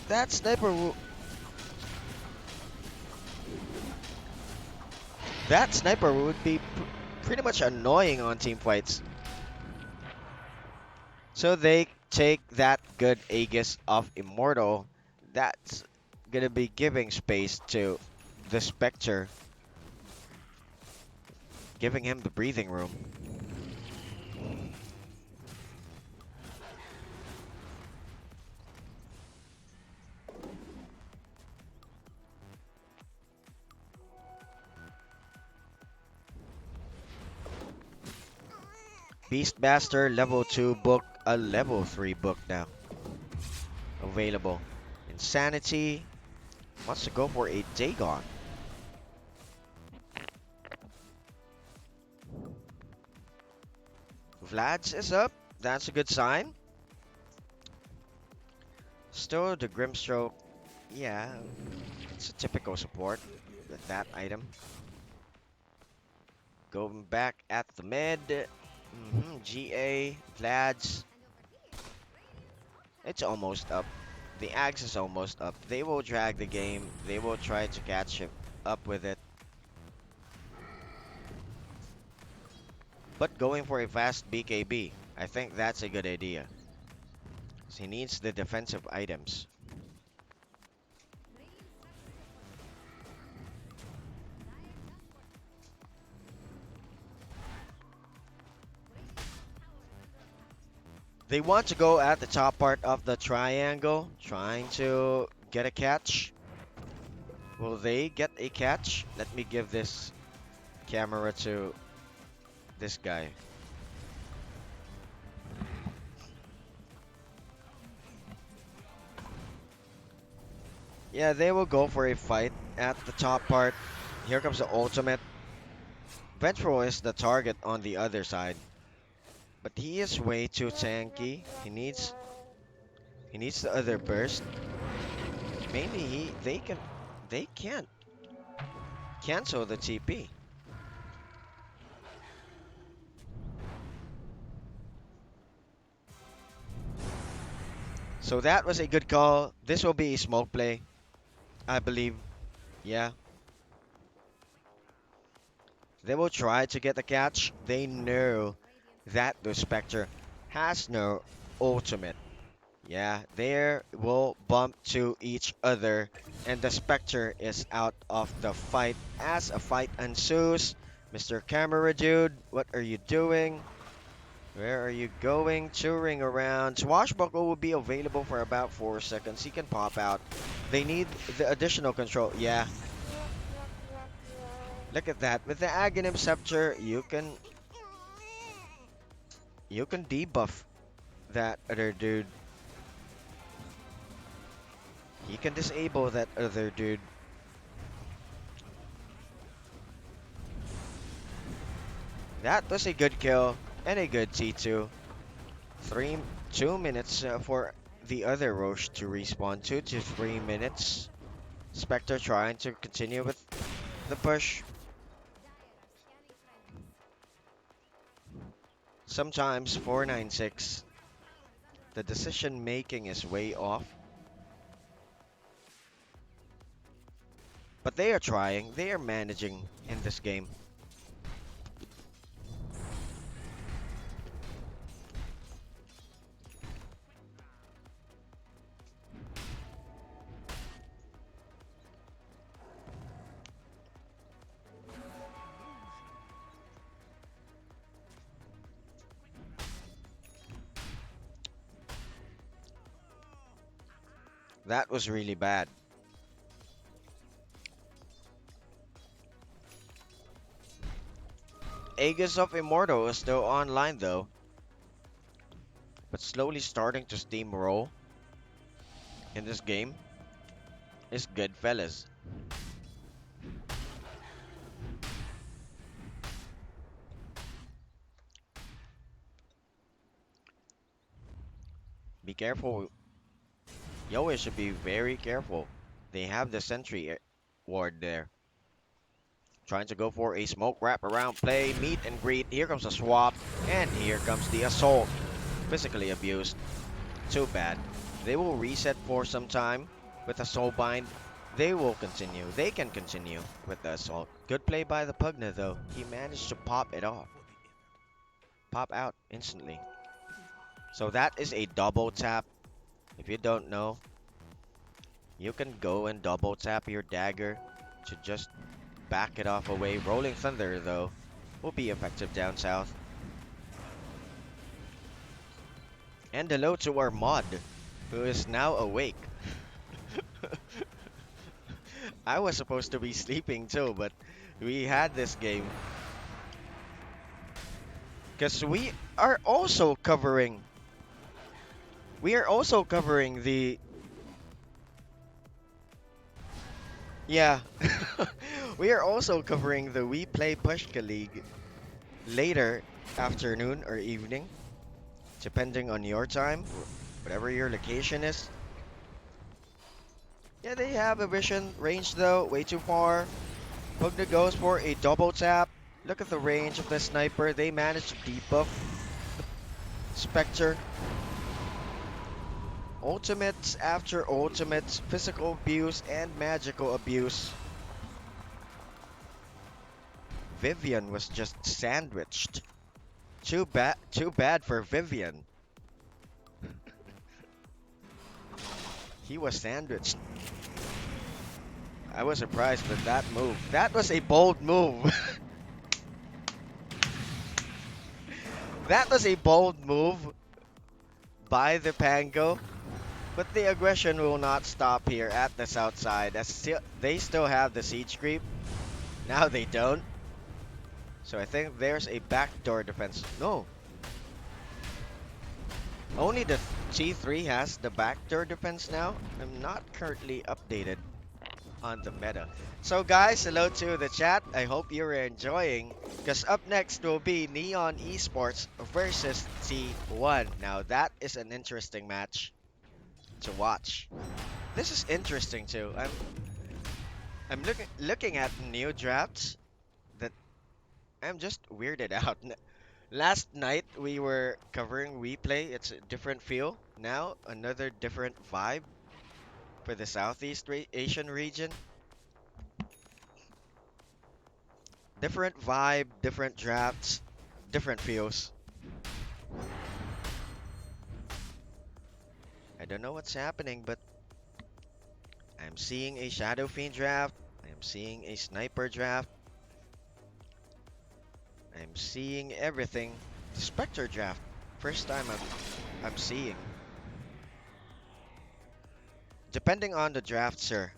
That sniper, that sniper would be pretty much annoying on team fights. So they take that good Aegis of Immortal. That's gonna be giving space to the Spectre, giving him the breathing room. Beastmaster level 2 book, a level 3 book now available. Insanity wants to go for a Dagon. Vlad's is up. That's a good sign. Still the Grimstroke. Yeah, it's a typical support with that item. Going back at the mid. GA, Vlad's. It's almost up. The Axe is almost up. They will drag the game. They will try to catch him up with it. But going for a fast BKB, I think that's a good idea. He needs the defensive items. They want to go at the top part of the triangle, trying to get a catch. Will they get a catch? Let me give this camera to this guy. Yeah, they will go for a fight at the top part. Here comes the ultimate. Vengeful is the target on the other side. But he is way too tanky. He needs the other burst. Mainly they can't cancel the TP. So that was a good call. This will be a smoke play, I believe. Yeah. They will try to get the catch. They know that the Spectre has no ultimate. Yeah, they will bump to each other, and the Spectre is out of the fight as a fight ensues. Mr. Camera Dude, what are you doing? Where are you going? Touring around. Swashbuckle will be available for about 4 seconds. He can pop out. They need the additional control. Yeah. Look at that. With the Aghanim Scepter, you can debuff that other dude. You can disable that other dude. That was a good kill and a good T2. 2 minutes for the other Roche to respawn. 2 to 3 minutes. Spectre trying to continue with the push. Sometimes 496. The decision making is way off. But they are trying. They are managing in this game. That was really bad. Aegis of Immortal is still online though, but slowly starting to steamroll in this game is good, fellas. Be careful. Yowie should be very careful. They have the sentry ward there. Trying to go for a smoke wrap around play, meet and greet. Here comes a swap, and here comes the assault. Physically abused. Too bad. They will reset for some time with a soul bind. They will continue. They can continue with the assault. Good play by the Pugna though. He managed to pop it off. Pop out instantly. So that is a double tap. If you don't know, you can go and double tap your dagger to just back it off away. Rolling Thunder though will be effective down south. And hello to our mod, who is now awake. I was supposed to be sleeping too, but we had this game. Because we are also covering the... Yeah. We are also covering the We Play Pushka League later afternoon or evening, depending on your time, whatever your location is. Yeah, they have a vision range though, way too far. Pugna goes for a double tap. Look at the range of the sniper. They managed to debuff the Spectre. Ultimates after ultimates, physical abuse and magical abuse. Vivian was just sandwiched. Too bad for Vivian. He was sandwiched. I was surprised with that move. That was a bold move. That was a bold move by the Pango. But the aggression will not stop here at the south side. They still have the siege creep. Now they don't. So I think there's a backdoor defense. No. Only the T3 has the backdoor defense now. I'm not currently updated on the meta. So guys, hello to the chat. I hope you're enjoying. Because up next will be Neon Esports versus T1. Now that is an interesting match to watch. This is interesting too. I'm looking at new drafts that I'm just weirded out. Last night we were covering We Play. It's a different feel. Now another different vibe for the Southeast Asian region. Different vibe, different drafts, different feels. I don't know what's happening, but I'm seeing a Shadow Fiend draft. I'm seeing a Sniper draft. I'm seeing everything. The Spectre draft. First time I'm seeing. Depending on the draft, sir.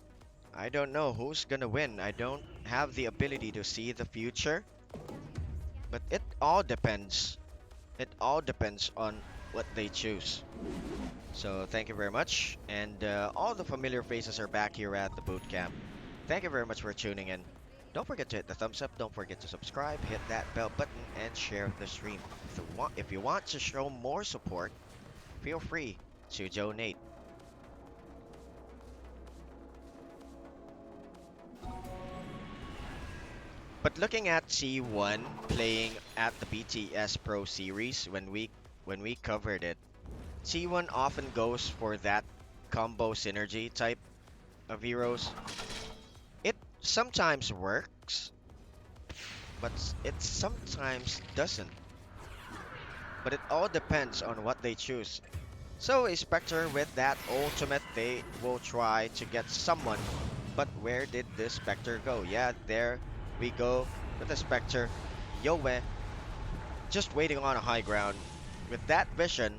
I don't know who's gonna win. I don't have the ability to see the future. But it all depends. It all depends on what they choose. So thank you very much. And all the familiar faces are back here at the boot camp. Thank you very much for tuning in. Don't forget to hit the thumbs up. Don't forget to subscribe. Hit that bell button and share the stream. If you want to show more support, feel free to donate. But looking at T1 playing at the BTS Pro Series when we covered it, T1 often goes for that combo synergy type of heroes. It sometimes works, but it sometimes doesn't. But it all depends on what they choose. So a Spectre with that ultimate, they will try to get someone. But where did this Spectre go? Yeah, there we go with the Spectre. Yowie just waiting on a high ground. With that vision,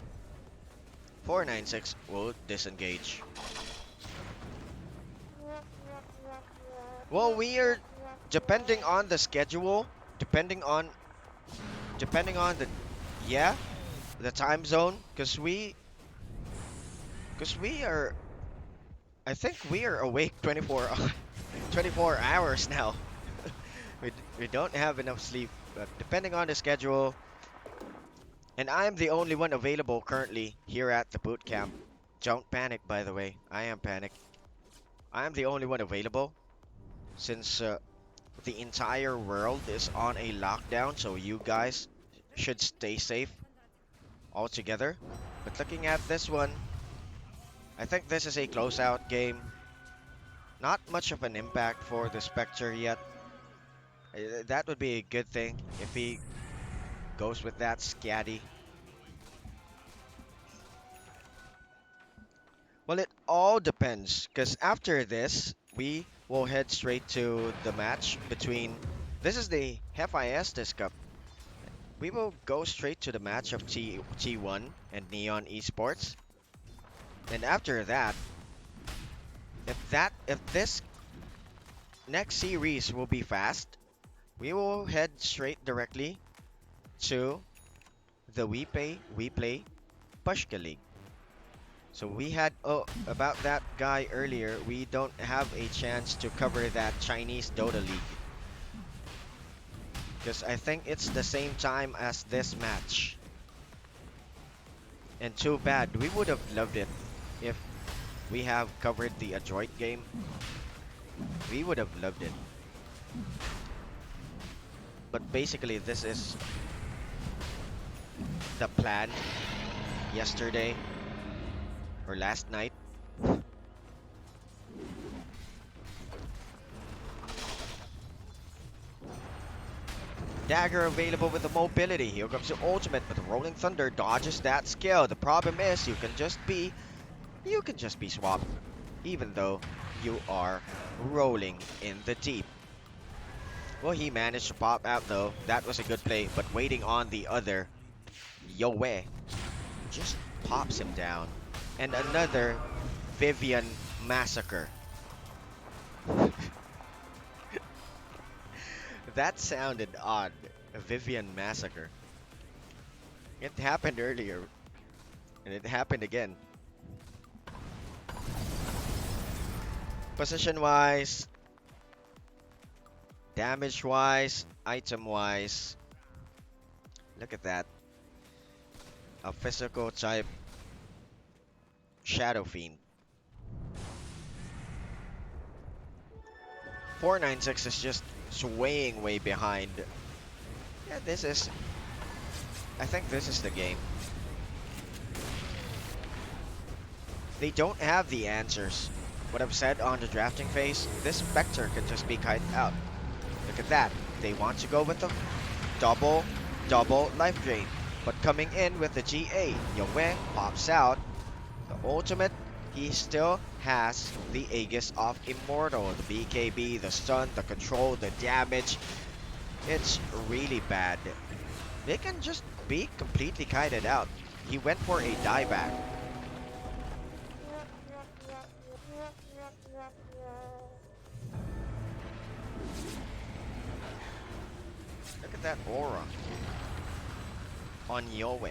496 will disengage. Well, we are depending on the schedule, depending on the time zone, because we are, I think we are awake 24 hours now. we don't have enough sleep, but depending on the schedule And I'm the only one available currently here at the boot camp. Don't panic, by the way. I am panic. I am the only one available since the entire world is on a lockdown, so you guys should stay safe altogether. But looking at this one, I think this is a closeout game. Not much of an impact for the Spectre yet. That would be a good thing if he goes with that scatty. Well, it all depends, because after this, we will head straight to the match between. This is the Hephaestus Cup. We will go straight to the match of T1 and Neon Esports. And after that, if this next series will be fast, we will head straight directly to the We Play Pushka League. So we had about that guy earlier. We don't have a chance to cover that Chinese Dota League because I think it's the same time as this match. And too bad. We would have loved it if we have covered the Adroit game. We would have loved it. But basically, this is the plan yesterday or last night. Dagger available with the mobility. Here comes the ultimate, but the Rolling Thunder dodges that skill. The problem is you can just be swapped, even though you are rolling in the deep. Well, he managed to pop out though. That was a good play, but waiting on the other, Yoe just pops him down. And another Vivian massacre. That sounded odd. A Vivian massacre. It happened earlier. And it happened again. Position-wise, damage-wise, item-wise. Look at that. A physical type Shadow Fiend. 496 is just swaying way behind. Yeah, I think this is the game. They don't have the answers. What I've said on the drafting phase, this Spectre can just be kited out. Look at that. They want to go with the double life drain. But coming in with the GA, Yoe pops out. The ultimate, he still has the Aegis of Immortal. The BKB, the stun, the control, the damage. It's really bad. They can just be completely kited out. He went for a dieback. Look at that aura on Yoe.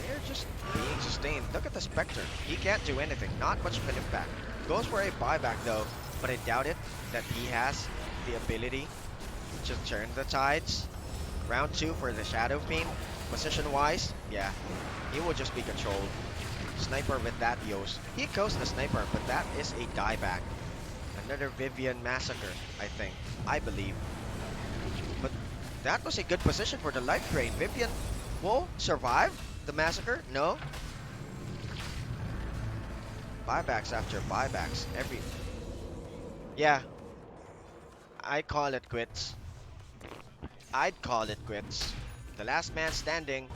They're just being sustained. Look at the Spectre. He can't do anything. Not much of an impact. Goes for a buyback though, but I doubt it that he has the ability to turn the tides. Round 2 for the Shadow Fiend. Position-wise, yeah, he will just be controlled. Sniper with that Yos. He goes the sniper, but that is a dieback. Another Vivian massacre, I believe. But that was a good position for the life drain. Vivian will survive the massacre? No. Buybacks after buybacks. Yeah. I call it quits. I'd call it quits. The last man standing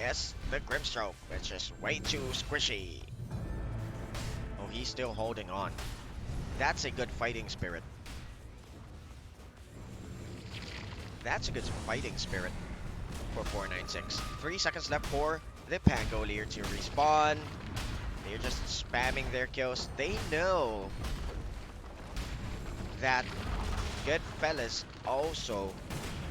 is the Grimstroke, which is way too squishy. Oh, he's still holding on. That's a good fighting spirit. That's a good fighting spirit for 496. 3 seconds left for the Pangolier to respawn. They're just spamming their kills. They know that good fellas also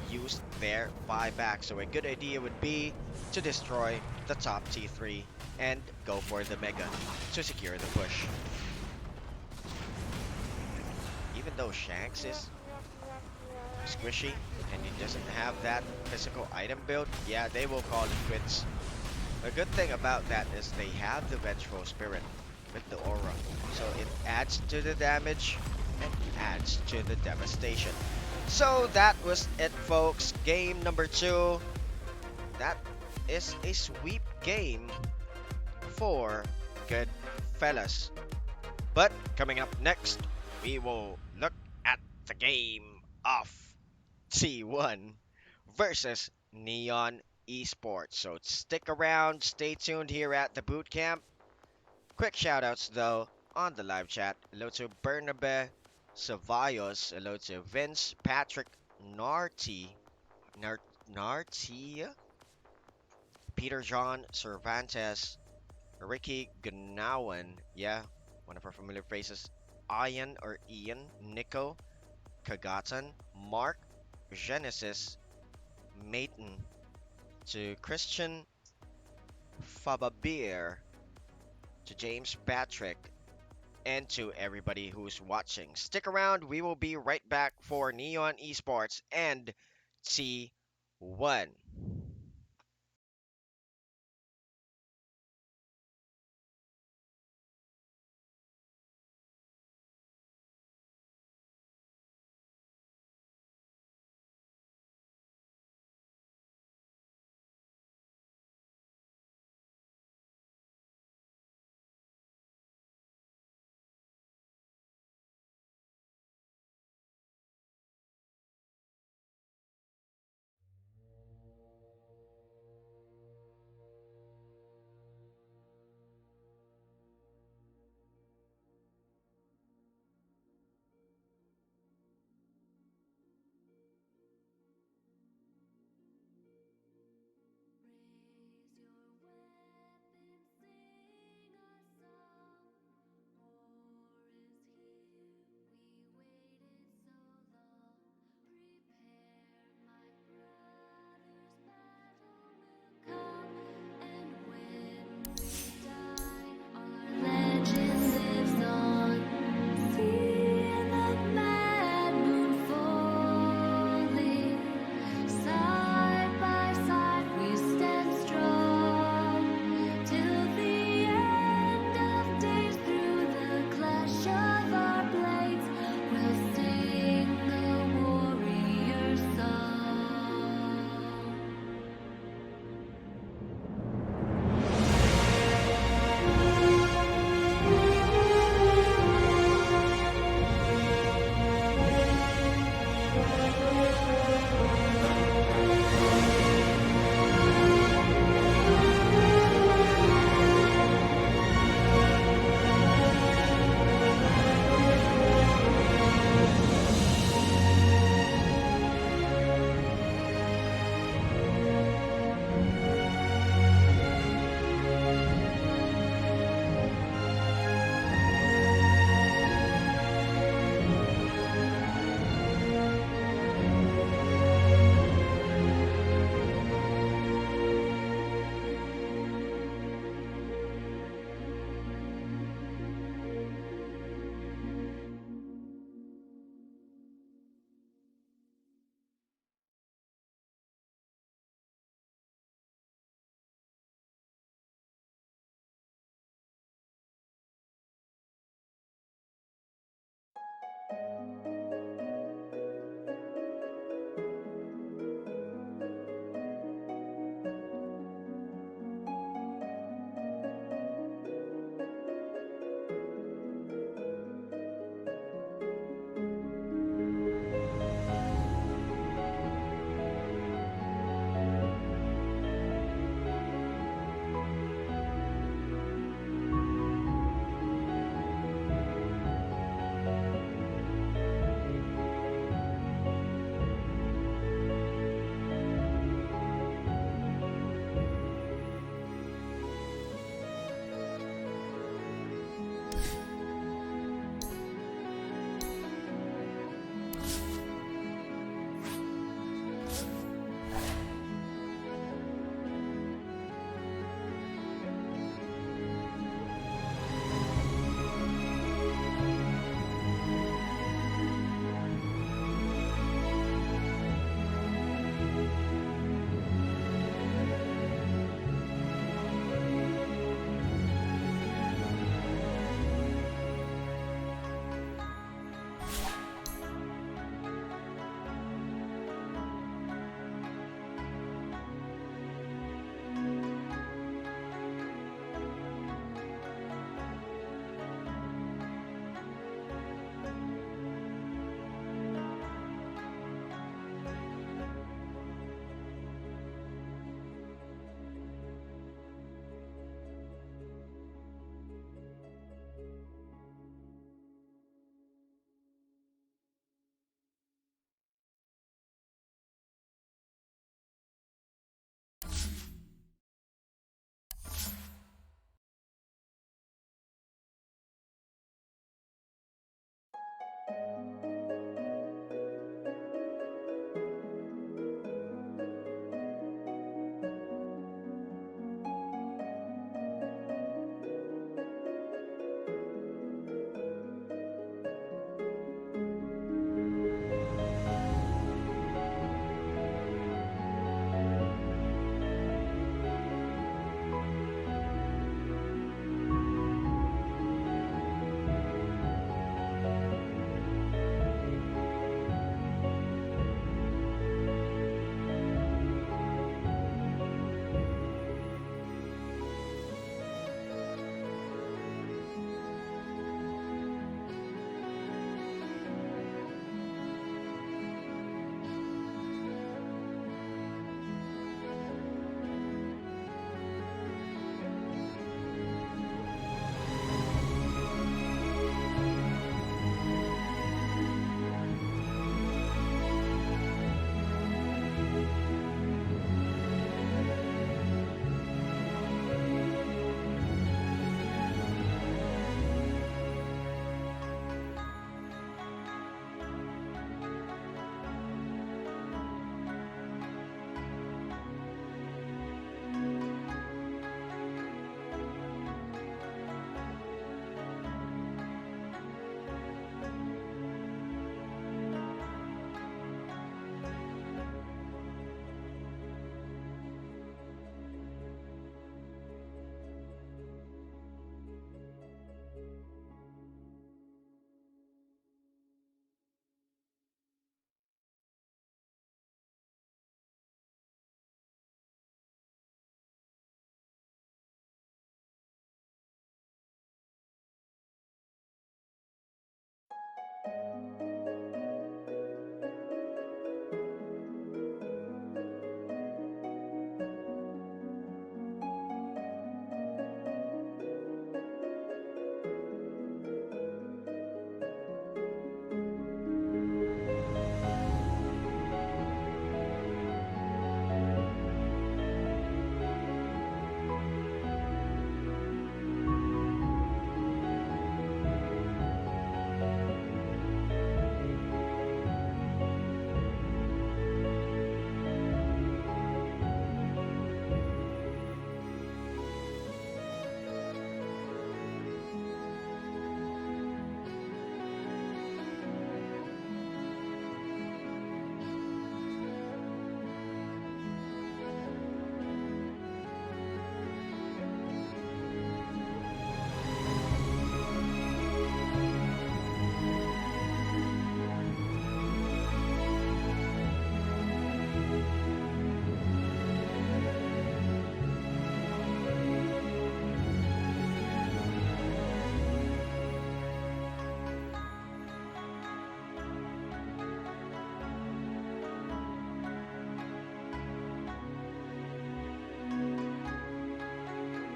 used their buyback. So a good idea would be to destroy the top T3 and go for the Mega to secure the push. Even though Shanks is squishy and he doesn't have that physical item build, yeah, they will call it quits. The good thing about that is they have the vengeful spirit with the aura, so it adds to the damage and adds to the devastation. So that was it, folks. Game number 2. That is a sweep game for good fellas. But coming up next, we will look at the game of T1 versus Neon Esports. So stick around, stay tuned here at the boot camp. Quick shoutouts though on the live chat. Hello to Bernabe Cevallos. Hello to Vince, Patrick, Narty, Nar- Nartia, Peter John, Cervantes, Ricky Gnawan. Yeah, one of our familiar faces. Ian or Ian, Nico, Kagatan, Mark, Genesis, Maiten, to Christian Fababir, to James Patrick, and to everybody who's watching. Stick around, we will be right back for Neon Esports and T1.